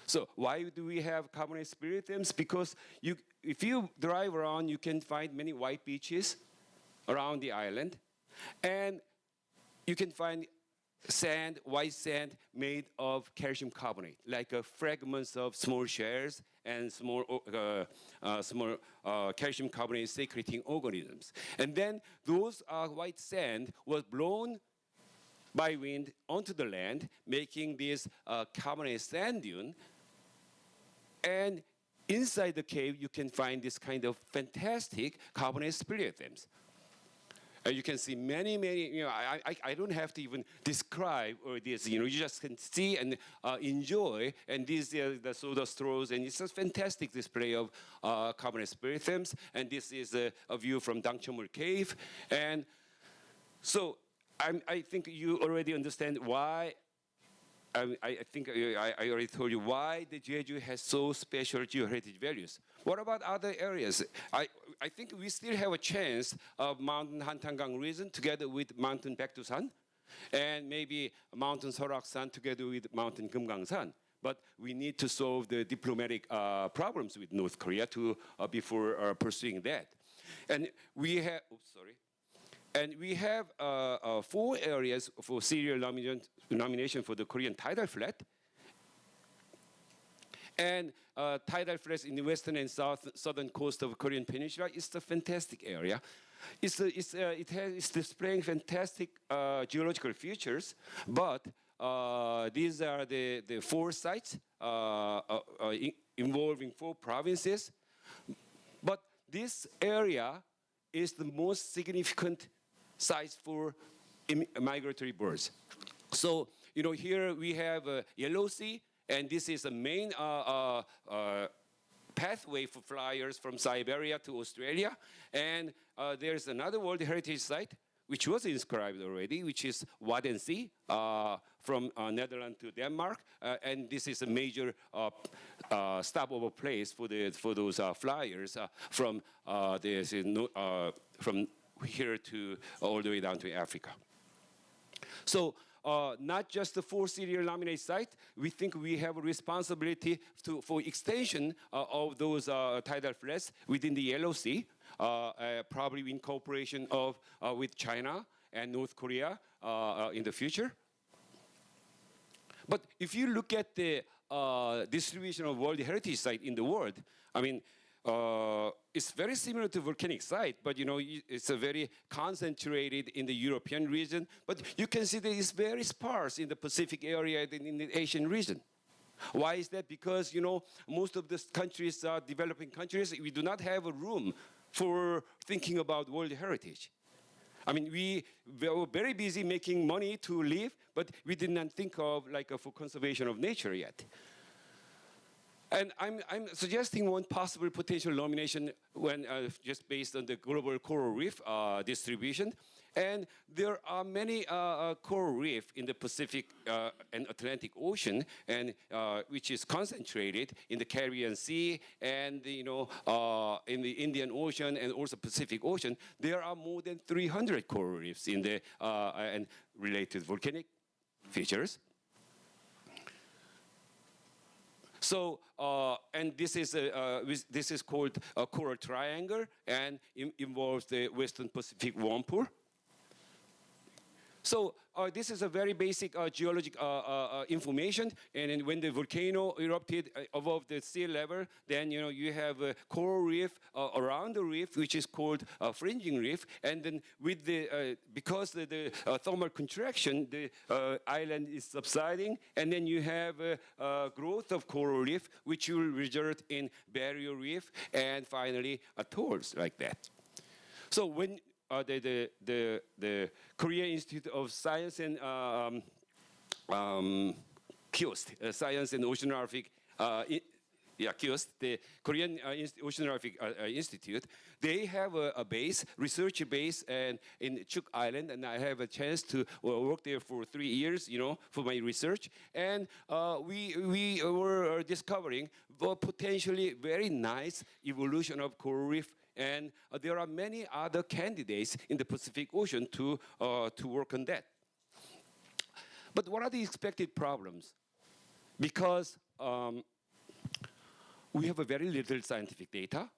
So why do we have carbonate spirithms? Because if you drive around, you can find many white beaches around the island, and you can find white sand made of calcium carbonate, like fragments of small shells and small calcium carbonate secreting organisms. And then those white sand was blown by wind onto the land, making this carbonate sand dune. And inside the cave, you can find this kind of fantastic carbonate spirithms. You can see many, I don't have to even describe this, you just can see and enjoy, and these are the soda straws, and it's a fantastic display of carbonate spirithms, and this is a view from Dangcheomul Cave. And so I think you already understand why, I think I already told you why the Jeju has so special geoheritage values. What about other areas? I think we still have a chance of Mountain Hantangang region together with Mountain Baekdusan, and maybe Mountain Soraksan together with Mountain Kumgangsan. But we need to solve the diplomatic problems with North Korea before pursuing that. And we have, And we have 4 areas for serial nomination for the Korean tidal flat. And tidal flats in the western and southern coast of Korean Peninsula is a fantastic area. It's displaying fantastic geological features, but these are the 4 sites involving 4 provinces. But this area is the most significant sites for migratory birds. So, here we have Yellow Sea, and this is a main pathway for flyers from Siberia to Australia. And there's another World Heritage Site, which was inscribed already, which is Wadden from Netherlands to Denmark. And this is a major stopover place for those flyers from here to all the way down to Africa. So not just the 4 serial nominated sites, we think we have a responsibility for extension of those tidal flats within the Yellow Sea, probably in cooperation with China and North Korea in the future. But if you look at the distribution of World Heritage Site in the world, I mean, it's very similar to volcanic site, but it's a very concentrated in the European region. But you can see that it's very sparse in the Pacific area and in the Asian region. Why is that? Because most of the countries are developing countries. We do not have a room for thinking about world heritage. I mean, we were very busy making money to live, but we did not think of for conservation of nature yet. And I'm suggesting one possible potential nomination when just based on the global coral reef distribution. And there are many coral reef in the Pacific and Atlantic Ocean, and which is concentrated in the Caribbean Sea and in the Indian Ocean and also Pacific Ocean. There are more than 300 coral reefs in the and related volcanic features. So, and this is called a coral triangle, and involves the Western Pacific worm pool. So this is a very basic geologic information. And then when the volcano erupted above the sea level, then you have a coral reef around the reef, which is called a fringing reef. And then with the because the thermal contraction, the island is subsiding, and then you have growth of coral reef, which will result in barrier reef, and finally atolls like that. So when the Korean Institute of Science and KIOST, Science and Oceanographic, KIOST, the Korean Oceanographic Institute, they have a base, research base, and in Chuk Island, and I have a chance to work there for 3 years, for my research, and we were discovering the potentially very nice evolution of coral reef. And there are many other candidates in the Pacific Ocean to work on that. But what are the expected problems? Because we have a very little scientific data,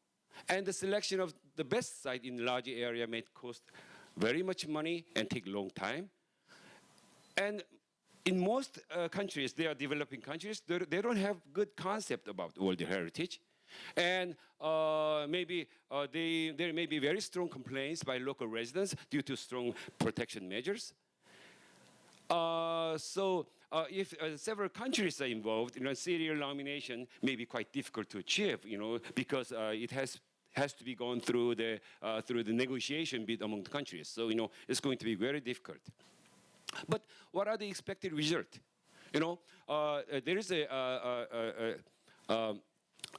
and the selection of the best site in large area may cost very much money and take a long time. And in most countries, they are developing countries, they don't have good concept about World Heritage. And maybe there may be very strong complaints by local residents due to strong protection measures. So if several countries are involved, serial nomination may be quite difficult to achieve, because it has to be gone through the negotiation bit among the countries. So it's going to be very difficult. But what are the expected results? There is a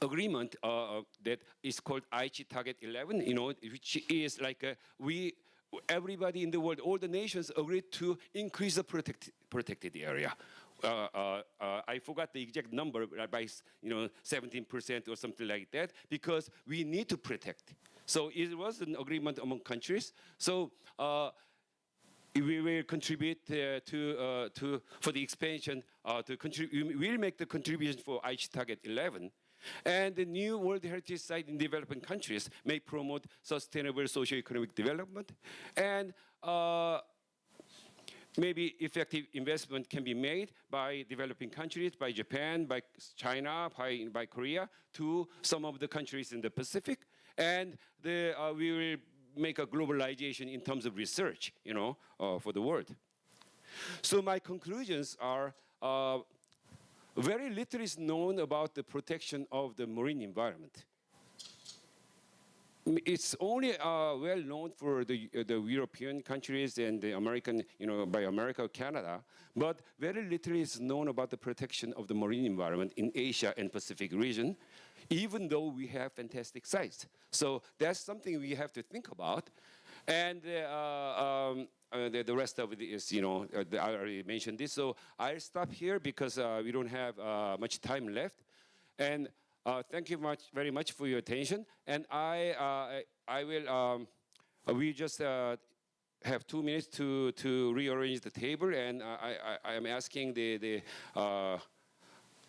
agreement that is called Aichi Target 11, which is like everybody in the world, all the nations agreed to increase the protected area. I forgot the exact number, by 17% or something like that, because we need to protect. So it was an agreement among countries. So we will contribute for the expansion. We will make the contribution for Aichi Target 11. And the new World Heritage Site in developing countries may promote sustainable socio-economic development, and maybe effective investment can be made by developing countries, by Japan, by China, by Korea, to some of the countries in the Pacific. And we will make a globalization in terms of research, for the world. So my conclusions are, very little is known about the protection of the marine environment. It's only well known for the European countries and the American, by America or Canada, but very little is known about the protection of the marine environment in Asia and Pacific region, even though we have fantastic sites. So that's something we have to think about. And the rest of it is, I already mentioned this. So I'll stop here because we don't have much time left. And thank you very much for your attention. And I will, we just have 2 minutes to rearrange the table. And I am asking the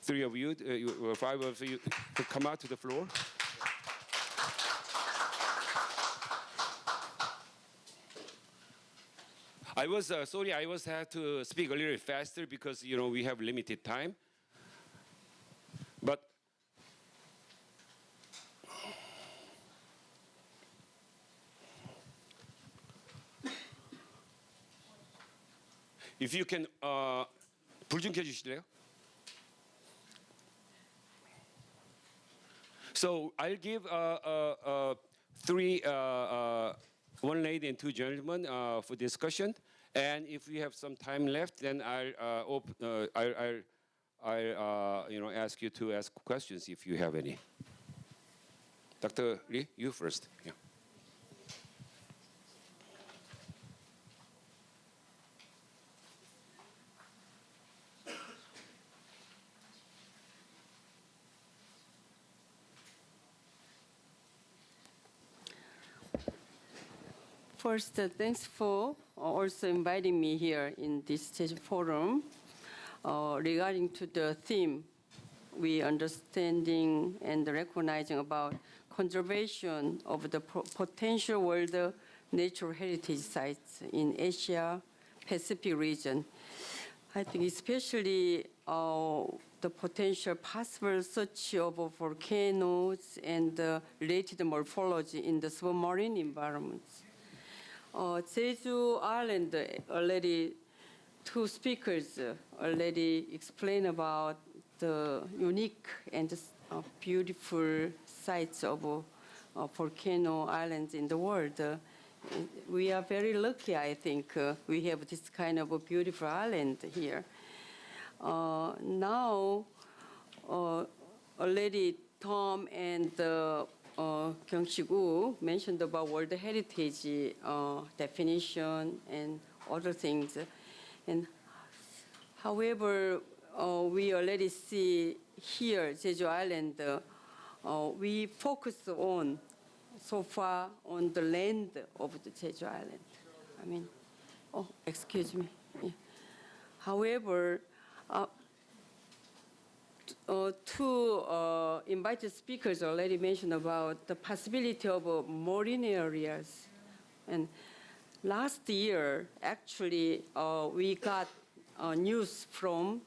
3 of you, or 5 of you, to come out to the floor. I was sorry, I had to speak a little faster because we have limited time. But if you can, 불 좀 켜주실래요? So I'll give 3. One lady and 2 gentlemen for discussion, and if we have some time left, then I'll ask you to ask questions if you have any. Dr. Lee, you first. Yeah. First, thanks for also inviting me here in this Jejuporum. Regarding to the theme, we understanding and recognizing about conservation of the potential world natural heritage sites in Asia, Pacific region. I think especially the potential possible search of volcanoes and related morphology in the submarine environments. Jeju Island already, two speakers already explained about the unique and beautiful sites of volcano islands in the world. We are very lucky, I think, we have this kind of a beautiful island here. Now, already Tom and Kyung-Sik Woo mentioned about World Heritage definition and other things. And however, we already see here, Jeju Island, we focus on so far on the land of the Jeju Island. I mean, oh, excuse me. Yeah. However, two invited speakers already mentioned about the possibility of marine areas. And last year, actually, we got news from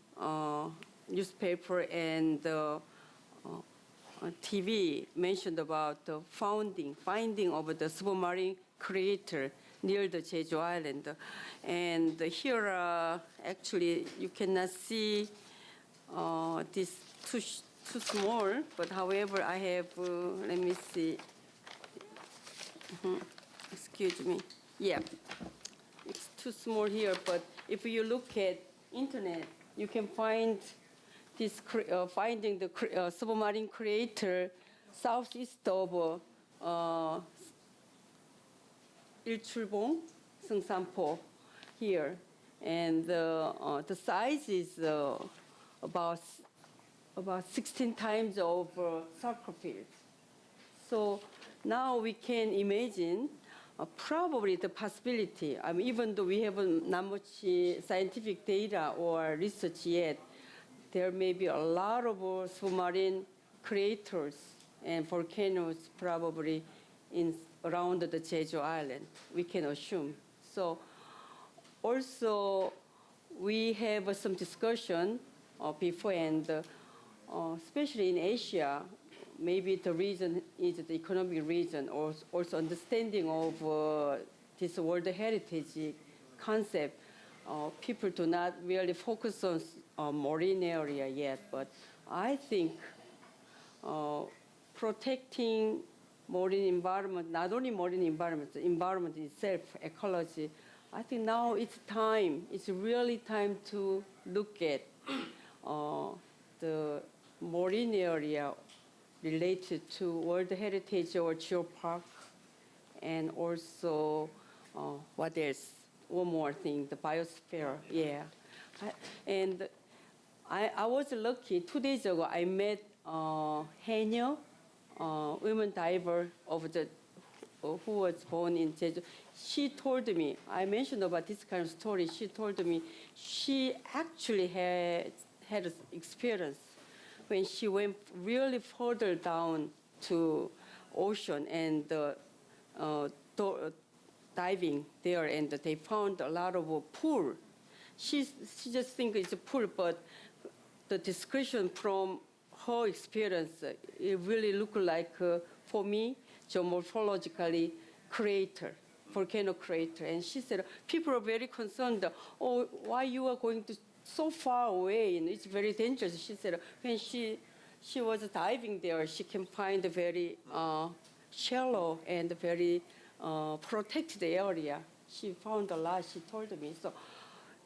newspaper and TV mentioned about the finding of the submarine crater near the Jeju Island. And here, actually, you cannot see this too small, but however, I have, let me see. Excuse me. Yeah, it's too small here, but if you look at internet, you can find this finding the submarine crater southeast of 일출봉, 승산포 here, and the size is about 16 times of soccer field. So now we can imagine probably the possibility. I mean, even though we have not much scientific data or research yet, there may be a lot of submarine craters and volcanoes probably around the Jeju Island, we can assume. So also we have some discussion beforehand, especially in Asia, maybe the reason is the economic reason, or also understanding of this World Heritage concept. People do not really focus on marine area yet, but I think protecting marine environment, not only marine environment, the environment itself, ecology, I think now it's really time to look at the marine area related to World Heritage or Geopark, and also what else? One more thing, the biosphere, yeah. I was lucky, 2 days ago, I met Haenyo, women diver who was born in Jeju. She told me, I mentioned about this kind of story, she told me she actually had an experience when she went really further down to ocean and diving there, and they found a lot of pool. She just thinks it's a pool, but the description from her experience, it really looked like, for me, geomorphologically crater, volcano crater. And she said, people are very concerned, oh, why you are going to so far away, and it's very dangerous. She said, when she was diving there, she can find a very shallow and very protected area. She found a lot, she told me. So,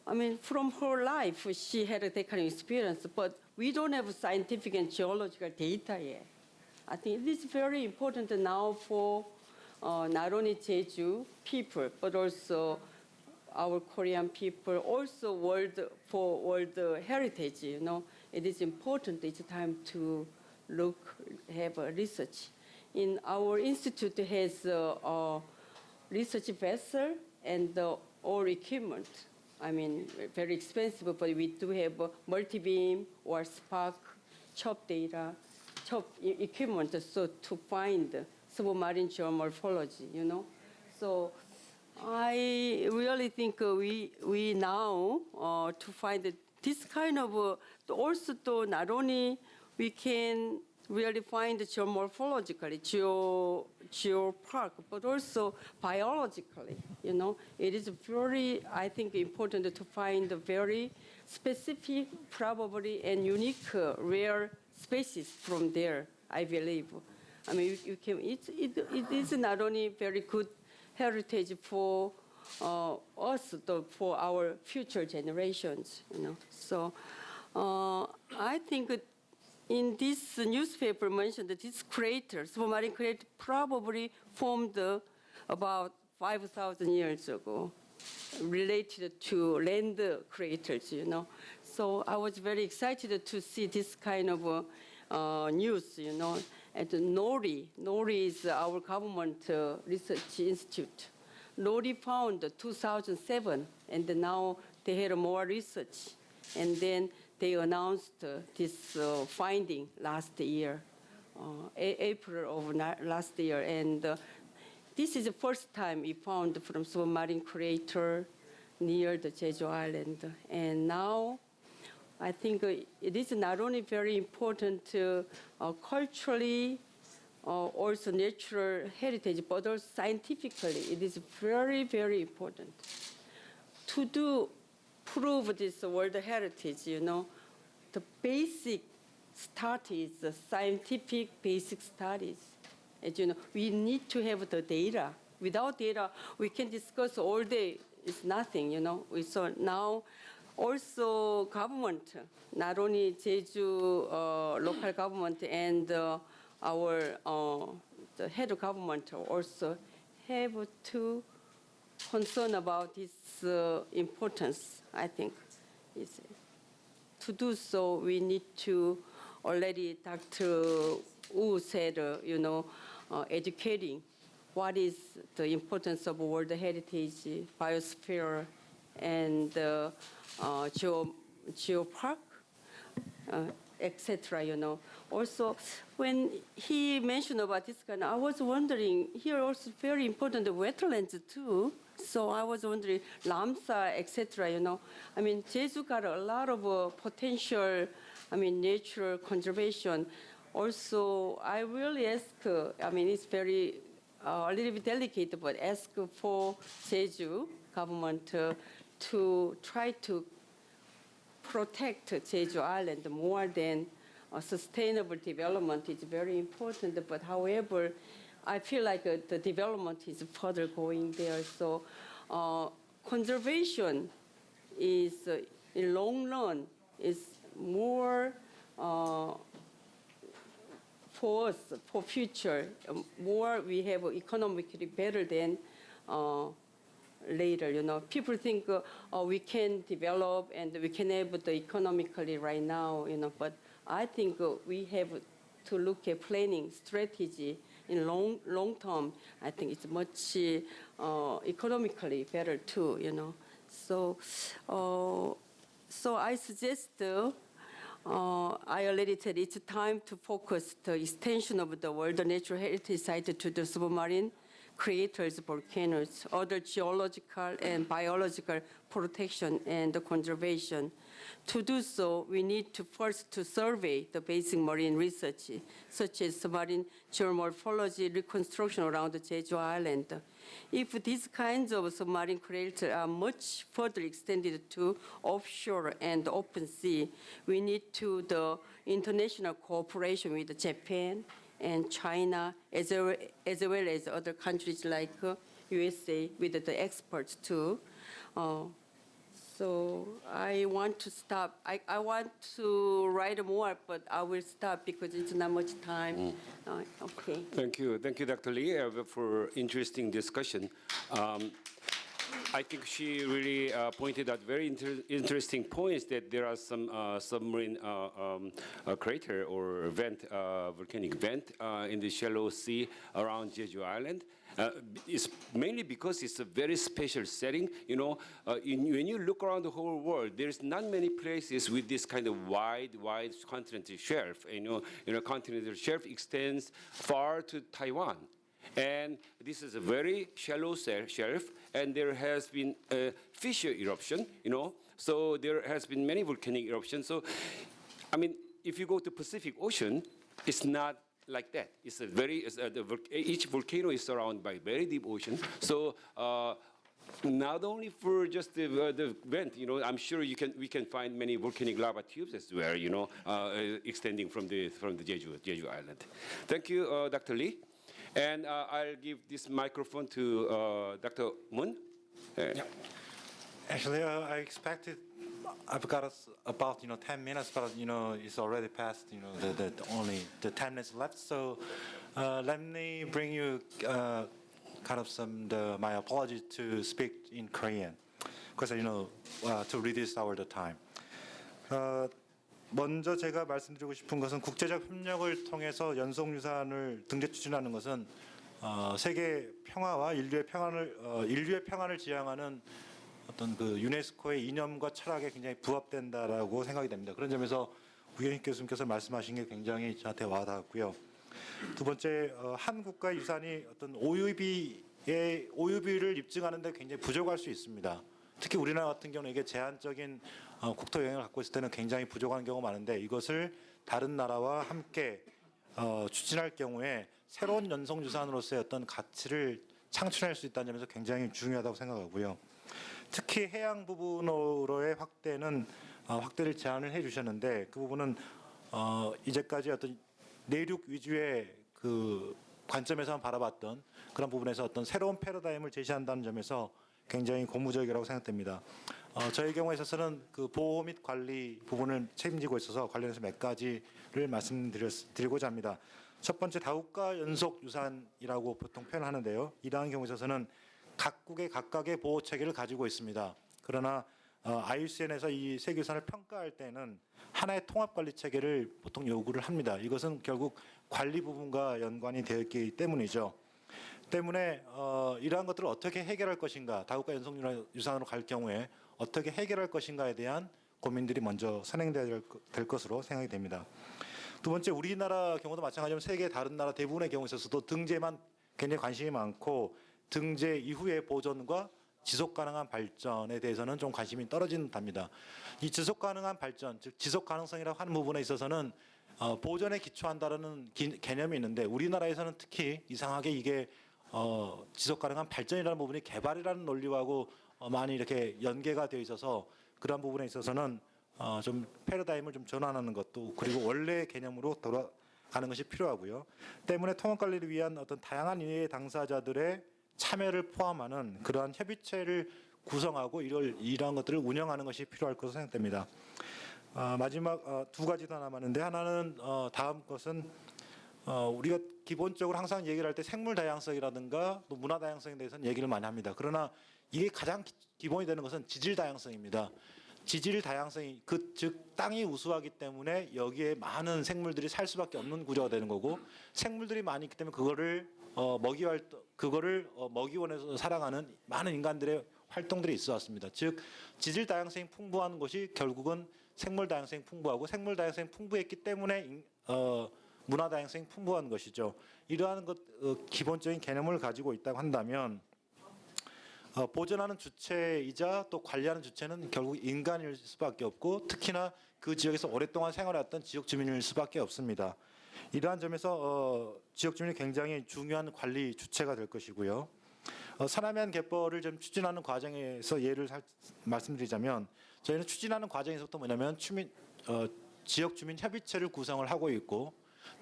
I mean, from her life, she had that kind of experience, but we don't have scientific and geological data yet. I think it is very important now for not only Jeju people, but also our Korean people, also for world heritage. You know, it is important. It's time to have a research. In our institute has a research vessel and all equipment. I mean, very expensive, but we do have multi-beam or spark CHOP data, CHOP equipment, so to find submarine geomorphology, you know. So I really really think we now to find this kind of also to not only we can really find geomorphologically, geopark, but also biologically. You know, it is very, I think, important to find a very specific, probably, and unique rare species from there, I believe. I mean, you can, it is not only very good heritage for us, for our future generations, you know. So I think in this newspaper mentioned that this crater, submarine crater, probably formed about 5,000 years ago, related to land craters, you know. So I was very excited to see this kind of news, you know. And NORI is our government research institute. NORI found 2007, and now they had more research. And then they announced this finding last year, April of last year. And this is the first time we found from submarine crater near the Jeju Island. And now I think it is not only very important culturally, also natural heritage, but also scientifically, it is very, very important to prove this world heritage, you know. The basic studies, the scientific basic studies, as you know, we need to have the data. Without data, we can discuss all day, it's nothing, you know. So now, also government, not only Jeju local government and our the head of government also have to concern about this importance, I think. To do so, we need to already, Dr. Wu said, you know, educating what is the importance of world heritage, biosphere, and geopark, etc. You know. Also, when he mentioned about this kind, I was wondering here also very important the wetlands too. So I was wondering Ramsar, etc. You know, I mean Jeju got a lot of potential. I mean natural conservation. Also, I really ask. I mean it's very a little bit delicate, but ask for Jeju government to try to protect Jeju Island more than sustainable development is very important. But however, I feel like the development is further going there. So conservation is, in long run, is more for us, for future, more we have economically better than later, you know. People think we can develop and we can have the economically right now, you know, but I think we have to look at planning strategy in long term. I think it's much economically better too, you know. So I suggest I already said it's time to focus the extension of the World Natural Heritage Site to the submarine craters, volcanoes, other geological and biological protection and conservation. To do so, we need to first to survey the basic marine research, such as submarine geomorphology reconstruction around the Jeju Island. If these kinds of submarine craters are much further extended to offshore and open sea, we need to the international cooperation with Japan and China, as well as other countries like USA, with the experts too. So I want to stop. I want to write more, but I will stop because it's not much time. Okay. Thank you, Dr. Lee, for interesting discussion. I think she really pointed out very interesting points that there are some submarine crater or vent, volcanic vent in the shallow sea around Jeju Island. It's mainly because it's a very special setting. You know, when you look around the whole world, there's not many places with this kind of wide continental shelf. You know, continental shelf extends far to Taiwan. and this is a very shallow shelf, and there has been a fissure eruption, so there has been many volcanic eruptions. So, I mean, if you go to Pacific Ocean, it's not like that. It's a each volcano is surrounded by very deep ocean. So not only for just the vent, I'm sure we can find many volcanic lava tubes as well, extending from the Jeju Island. Thank you, Dr. Lee, and I'll give this microphone to Dr. Moon. Actually, I expected I've got about 10 minutes, but it's already past only the 10 minutes left. So let me bring you kind of my apology to speak in Korean, because to reduce the time. 먼저 제가 말씀드리고 싶은 것은 국제적 협력을 통해서 연속유산을 등재 추진하는 것은 세계 평화와 인류의 평안을 지향하는 어떤 그 유네스코의 이념과 철학에 굉장히 부합된다라고 생각이 됩니다. 그런 점에서 위한 교수님께서 말씀하신 게 굉장히 저한테 와닿았고요. 두 번째, 한 국가의 유산이 어떤 오유비를 입증하는 데 굉장히 부족할 수 있습니다. 특히 우리나라 같은 경우는 이게 제한적인 국토 영향을 갖고 있을 때는 굉장히 부족한 경우가 많은데, 이것을 다른 나라와 함께 추진할 경우에 새로운 연속유산으로서의 어떤 가치를 창출할 수 있다는 점에서 굉장히 중요하다고 생각하고요. 특히 해양 부분으로의 확대를 제안을 해주셨는데, 그 부분은 이제까지 어떤 내륙 위주의 그 관점에서만 바라봤던 그런 부분에서 어떤 새로운 패러다임을 제시한다는 점에서 굉장히 고무적이라고 생각됩니다. 저희 경우에 있어서는 그 보호 및 관리 부분을 책임지고 있어서 관련해서 몇 가지를 말씀드리고자 합니다. 첫 번째, 다국가 연속 유산이라고 보통 표현하는데요. 이러한 경우에 있어서는 각국의 각각의 보호 체계를 가지고 있습니다. 그러나 IUCN에서 이 세계유산을 평가할 때는 하나의 통합 관리 체계를 보통 요구를 합니다. 이것은 결국 관리 부분과 연관이 되어 있기 때문이죠. 때문에 이러한 것들을 어떻게 해결할 것인가, 다국가 연속 유산으로 갈 경우에 어떻게 해결할 것인가에 대한 고민들이 먼저 선행돼야 될 것으로 생각이 됩니다. 두 번째, 우리나라 경우도 마찬가지로 세계 다른 나라 대부분의 경우에 있어서도 등재만 굉장히 관심이 많고, 등재 이후의 보존과 지속 가능한 발전에 대해서는 좀 관심이 떨어진 듯합니다. 이 지속 가능한 발전, 즉 지속 가능성이라고 하는 부분에 있어서는 보존에 기초한다는 개념이 있는데, 우리나라에서는 특히 이상하게 이게 지속 가능한 발전이라는 부분이 개발이라는 논리하고 많이 이렇게 연계가 되어 있어서, 그런 부분에 있어서는 좀 패러다임을 좀 전환하는 것도, 그리고 원래 개념으로 돌아가는 것이 필요하고요. 때문에 통합 관리를 위한 어떤 다양한 이해 당사자들의 참여를 포함하는 그러한 협의체를 구성하고 이러한 것들을 운영하는 것이 필요할 것으로 생각됩니다. 마지막 두 가지 더 남았는데, 하나는 다음 것은 우리가 기본적으로 항상 얘기를 할 때 생물 다양성이라든가 또 문화 다양성에 대해서는 얘기를 많이 합니다. 그러나 이게 가장 기본이 되는 것은 지질 다양성입니다. 지질 다양성이 즉 땅이 우수하기 때문에 여기에 많은 생물들이 살 수밖에 없는 구조가 되는 거고, 생물들이 많이 있기 때문에 그거를 먹이 원해서 살아가는 많은 인간들의 활동들이 있어 왔습니다. 즉 지질 다양성이 풍부한 것이 결국은 생물 다양성이 풍부하고, 생물 다양성이 풍부했기 때문에 문화 다양성이 풍부한 것이죠. 이러한 기본적인 개념을 가지고 있다고 한다면, 보존하는 주체이자 또 관리하는 주체는 결국 인간일 수밖에 없고, 특히나 그 지역에서 오랫동안 생활해왔던 지역 주민일 수밖에 없습니다. 이러한 점에서 지역 주민이 굉장히 중요한 관리 주체가 될 것이고요. 사람의 갯벌을 좀 추진하는 과정에서 예를 말씀드리자면, 저희는 추진하는 과정에서부터 뭐냐면 지역 주민 협의체를 구성을 하고 있고,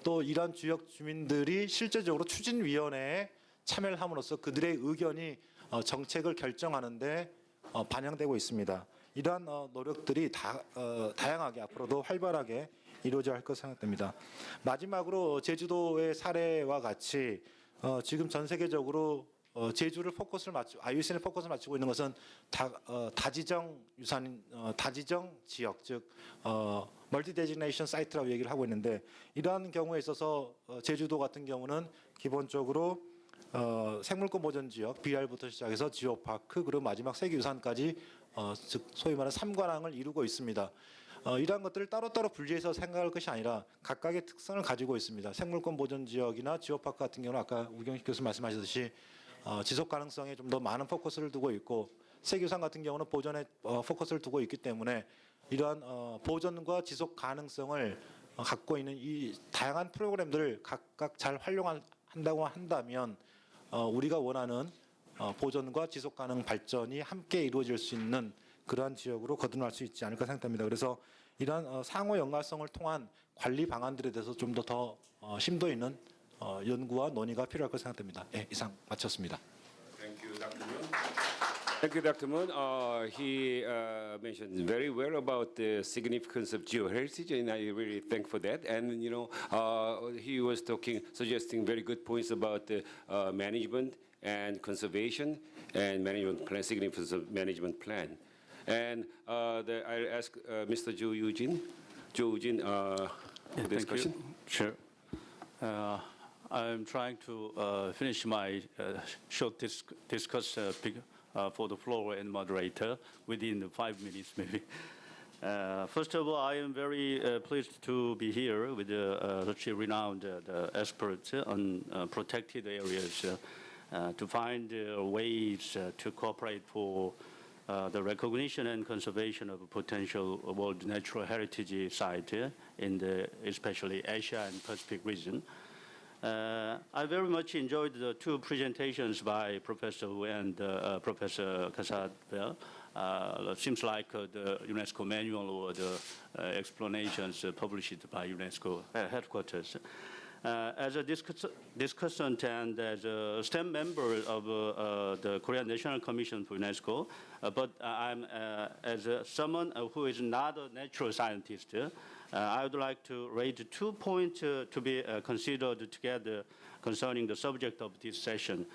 또 이러한 지역 주민들이 실제적으로 추진위원회에 참여를 함으로써 그들의 의견이 정책을 결정하는데 반영되고 있습니다. 이러한 노력들이 다양하게 앞으로도 활발하게 이루어져야 할 것으로 생각됩니다. 마지막으로 제주도의 사례와 같이 지금 전 세계적으로 제주를 IUCN에 포커스를 맞추고 있는 것은 다지정 유산, 다지정 지역, 즉 멀티 데지네이션 사이트라고 얘기를 하고 있는데, 이러한 경우에 있어서 제주도 같은 경우는 기본적으로 생물권 보전 지역 BR부터 시작해서 지오파크, 그리고 마지막 세계유산까지 즉 소위 말하는 3관왕을 이루고 있습니다. 이러한 것들을 따로따로 분리해서 생각할 것이 아니라 각각의 특성을 가지고 있습니다. 생물권 보전 지역이나 지오파크 같은 경우는 아까 우경식 교수 말씀하셨듯이 지속 가능성에 좀 더 많은 포커스를 두고 있고 세계유산 같은 경우는 보전에 포커스를 두고 있기 때문에 이러한 보전과 지속 가능성을 갖고 있는 이 다양한 프로그램들을 각각 잘 활용한다고 한다면 우리가 원하는 보전과 지속 가능 발전이 함께 이루어질 수 있는 그러한 지역으로 거듭날 수 있지 않을까 생각합니다. 그래서 이러한 상호 연관성을 통한 관리 방안들에 대해서 좀 더 심도 있는 연구와 논의가 필요할 것으로 생각됩니다. 예, 이상 마쳤습니다. Thank you, Dr. Moon. Thank you, Dr. Moon. He mentioned very well about the significance of geoheritage, and I really thank for that. And he was suggesting very good points about the management and conservation and management plan, significance of management plan. And I'll ask Mr. Joe Eugene for this question. Sure. I'm trying to finish my short discuss for the floor and moderator within 5 minutes, maybe. First of all, I am very pleased to be here with such renowned experts on protected areas to find ways to cooperate for the recognition and conservation of potential World Natural Heritage Site in the especially Asia and Pacific region. I very much enjoyed the two presentations by Professor Wu and Professor Casad. Seems like the UNESCO manual or the explanations published by UNESCO headquarters. As a discussant and as a STEM member of the Korean National Commission for UNESCO, but I'm as someone who is not a natural scientist, I would like to raise 2 points to be considered together concerning the subject of this session.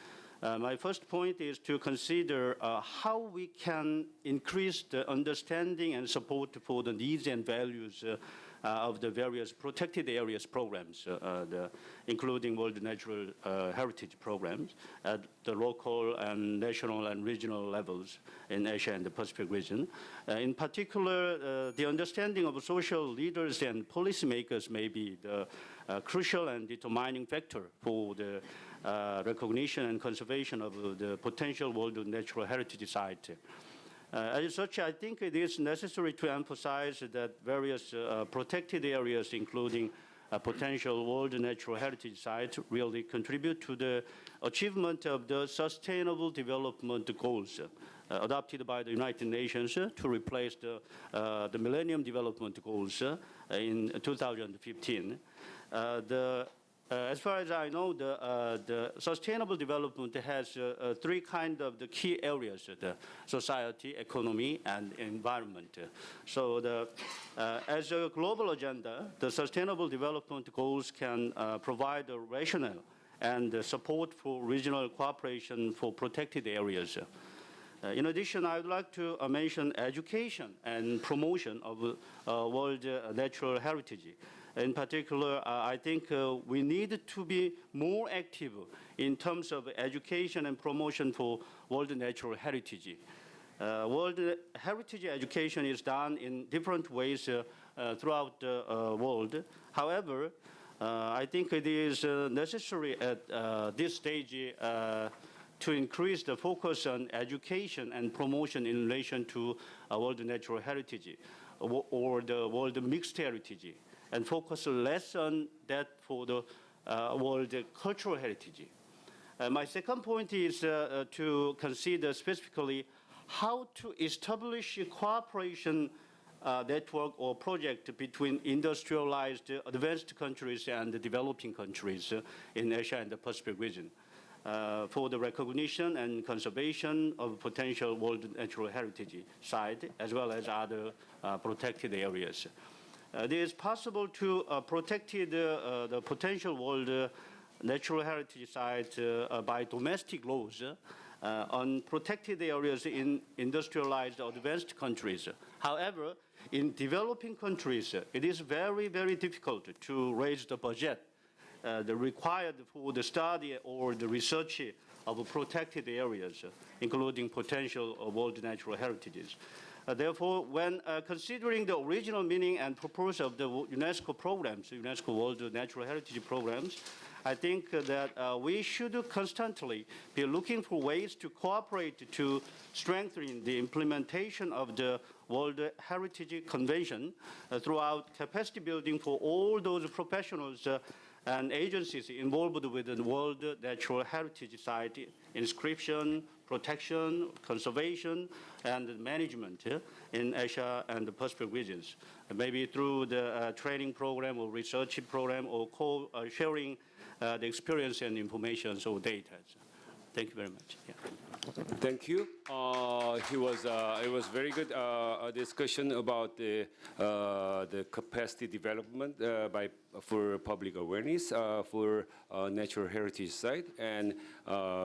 My first point is to consider how we can increase the understanding and support for the needs and values of the various protected areas programs, including World Natural Heritage programs at the local and national and regional levels in Asia and the Pacific region. In particular, the understanding of social leaders and policymakers may be the crucial and determining factor for the recognition and conservation of the potential World Natural Heritage Site. As such, I think it is necessary to emphasize that various protected areas, including potential World Natural Heritage Sites, really contribute to the achievement of the Sustainable Development Goals adopted by the United Nations to replace the Millennium Development Goals in 2015. As far as I know, the sustainable development has 3 kinds of the key areas: the society, economy, and environment. So, as a global agenda, the sustainable development goals can provide a rationale and support for regional cooperation for protected areas. In addition, I would like to mention education and promotion of world natural heritage. In particular, I think we need to be more active in terms of education and promotion for world natural heritage. World heritage education is done in different ways throughout the world. However, I think it is necessary at this stage to increase the focus on education and promotion in relation to world natural heritage or the world mixed heritage, and focus less on that for the world cultural heritage. My second point is to consider specifically how to establish a cooperation network or project between industrialized advanced countries and the developing countries in Asia and the Pacific region for the recognition and conservation of potential world natural heritage site as well as other protected areas. It is possible to protect the potential world natural heritage site by domestic laws on protected areas in industrialized or advanced countries. However, in developing countries, it is very, very difficult to raise the budget required for the study or the research of protected areas, including potential world natural heritages. Therefore, when considering the original meaning and purpose of the UNESCO programs, UNESCO World Natural Heritage programs, I think that we should constantly be looking for ways to cooperate to strengthen the implementation of the World Heritage Convention throughout capacity building for all those professionals and agencies involved with the World Natural Heritage Site inscription, protection, conservation, and management in Asia and the Pacific regions. Maybe through the training program or research program or sharing the experience and information or data. Thank you very much. Yeah. Thank you. It was very good discussion about the capacity development for public awareness for natural heritage site and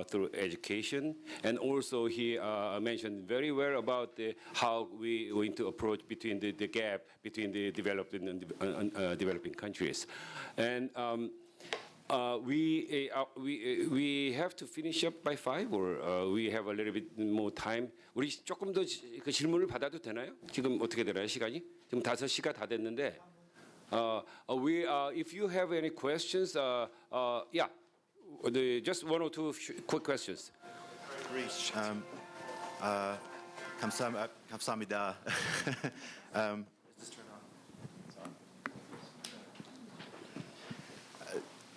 through education. And also he mentioned very well about how we going to approach between the gap between the developing and developing countries. And we have to finish up by 5 or we have a little bit more time. 우리 조금 더 그 질문을 받아도 되나요? 지금 어떻게 되나요? 시간이? 지금 5시가 다 됐는데 if you have any questions, yeah, just 1 or 2 quick questions. 감사합니다.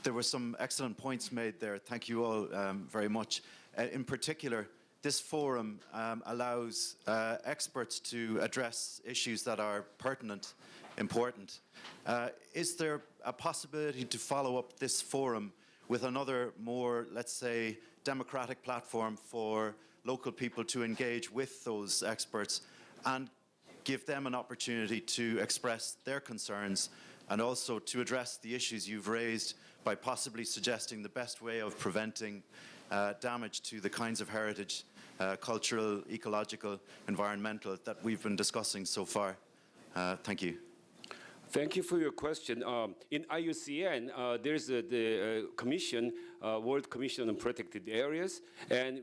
There were some excellent points made there. Thank you all very much. In particular, this forum allows experts to address issues that are pertinent, important. Is there a possibility to follow up this forum with another more, let's say, democratic platform for local people to engage with those experts and give them an opportunity to express their concerns and also to address the issues you've raised by possibly suggesting the best way of preventing damage to the kinds of heritage, cultural, ecological, environmental that we've been discussing so far? Thank you. Thank you for your question. In IUCN, there's the commission, World Commission on Protected Areas, and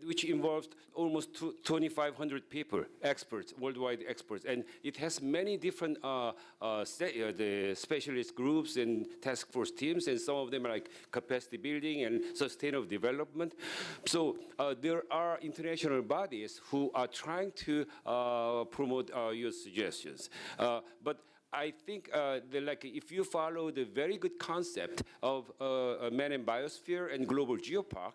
which involves almost 2,500 people, experts, worldwide experts, and it has many different the specialist groups and task force teams, and some of them are like capacity building and sustainable development. So there are international bodies who are trying to promote your suggestions, but I think if you follow the very good concept of man and biosphere and global geopark,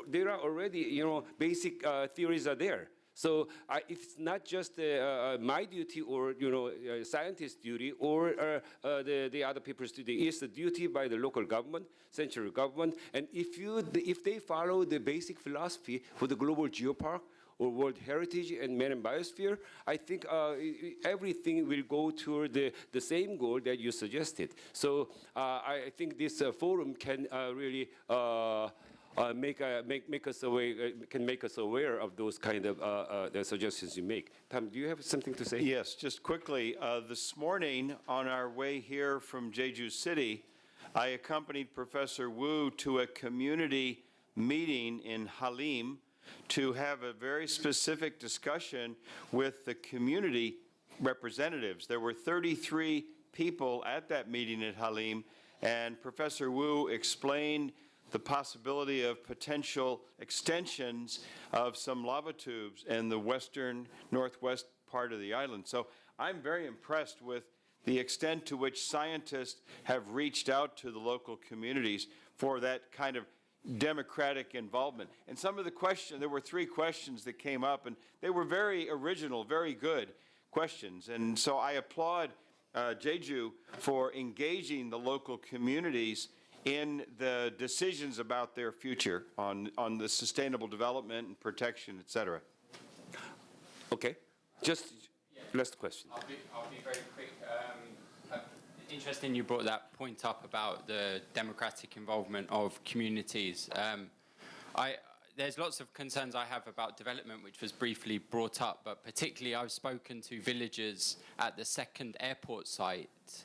there are already basic theories are there. So it's not just my duty or scientist's duty or the other people's duty. It's the duty by the local government, central government, and if they follow the basic philosophy for the global geopark or World Heritage and Man and Biosphere, I think everything will go toward the same goal that you suggested. So I think this forum can really make us aware of those kind of the suggestions you make. Tom, do you have something to say? Yes, just quickly. This morning on our way here from Jeju City, I accompanied Professor Wu to a community meeting in Halim to have a very specific discussion with the community representatives. There were 33 people at that meeting at Halim, and Professor Wu explained the possibility of potential extensions of some lava tubes in the western, northwest part of the island. So I'm very impressed with the extent to which scientists have reached out to the local communities for that kind of democratic involvement. And some of the questions, there were 3 questions that came up, and they were very original, very good questions. And so I applaud Jeju for engaging the local communities in the decisions about their future on the sustainable development and protection, et cetera. Okay, just last question. I'll be very quick. Interesting you brought that point up about the democratic involvement of communities. There's lots of concerns I have about development, which was briefly brought up, but particularly I've spoken to villagers at the second airport site,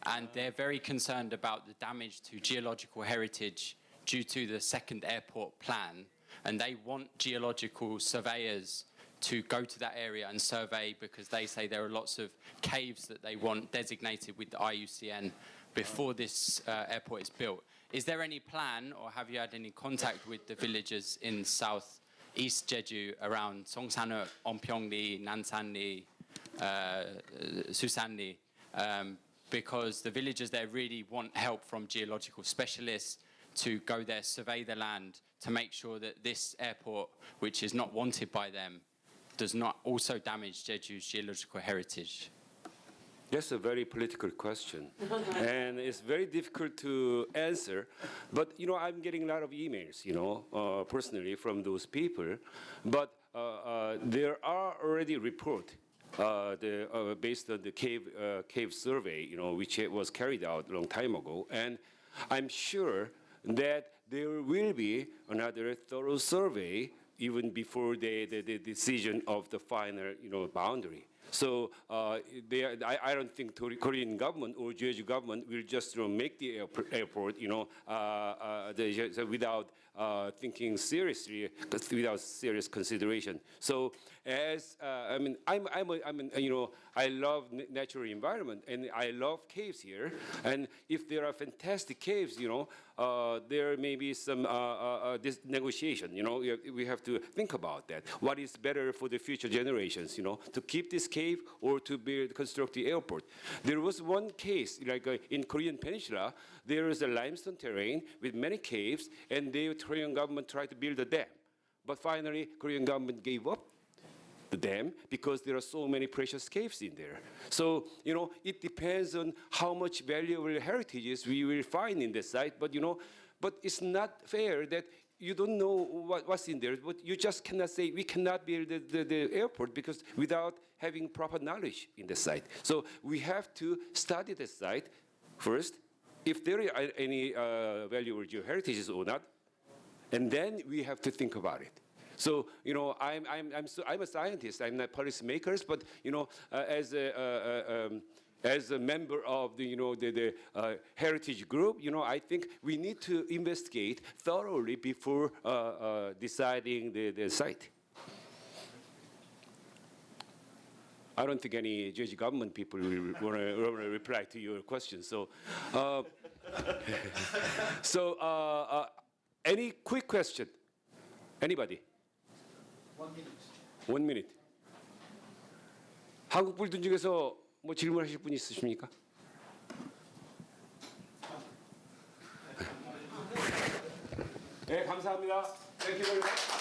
and they're very concerned about the damage to geological heritage due to the second airport plan, and they want geological surveyors to go to that area and survey, because they say there are lots of caves that they want designated with the IUCN before this airport is built. Is there any plan, or have you had any contact with the villagers in southeast Jeju around Songsan-ri, Onpyeongri, Nansan-ri, Susan-ri? Because the villagers there really want help from geological specialists to go there, survey the land, to make sure that this airport, which is not wanted by them, does not also damage Jeju's geological heritage. That's a very political question, and it's very difficult to answer. But I'm getting a lot of emails, personally from those people. But there are already reports based on the cave survey, which was carried out a long time ago, and I'm sure that there will be another thorough survey even before the decision of the final, boundary. So I don't think the Korean government or Jeju government will just make the airport, without thinking seriously, without serious consideration. So I love natural environment and I love caves here. And if there are fantastic caves, there may be some this negotiation. We have to think about that. What is better for the future generations? To keep this cave or to construct the airport. There was one case, in Korean Peninsula, there is a limestone terrain with many caves, and the Korean government tried to build a dam. But finally, Korean government gave up the dam because there are so many precious caves in there. So, it depends on how much valuable heritages we will find in the site, but it's not fair that you don't know what's in there, but you just cannot say we cannot build the airport because without having proper knowledge in the site. So we have to study the site first, if there are any valuable geoheritages or not, and then we have to think about it. So I'm a scientist. I'm not policymakers, but as a member of the heritage group, I think we need to investigate thoroughly before deciding the site. I don't think any Jeju government people will want to reply to your question. So, any quick question? Anybody? 1 minute. 1 minute. 한국 분들 중에서 뭐 질문하실 분 있으십니까? 네, 감사합니다. Thank you very much.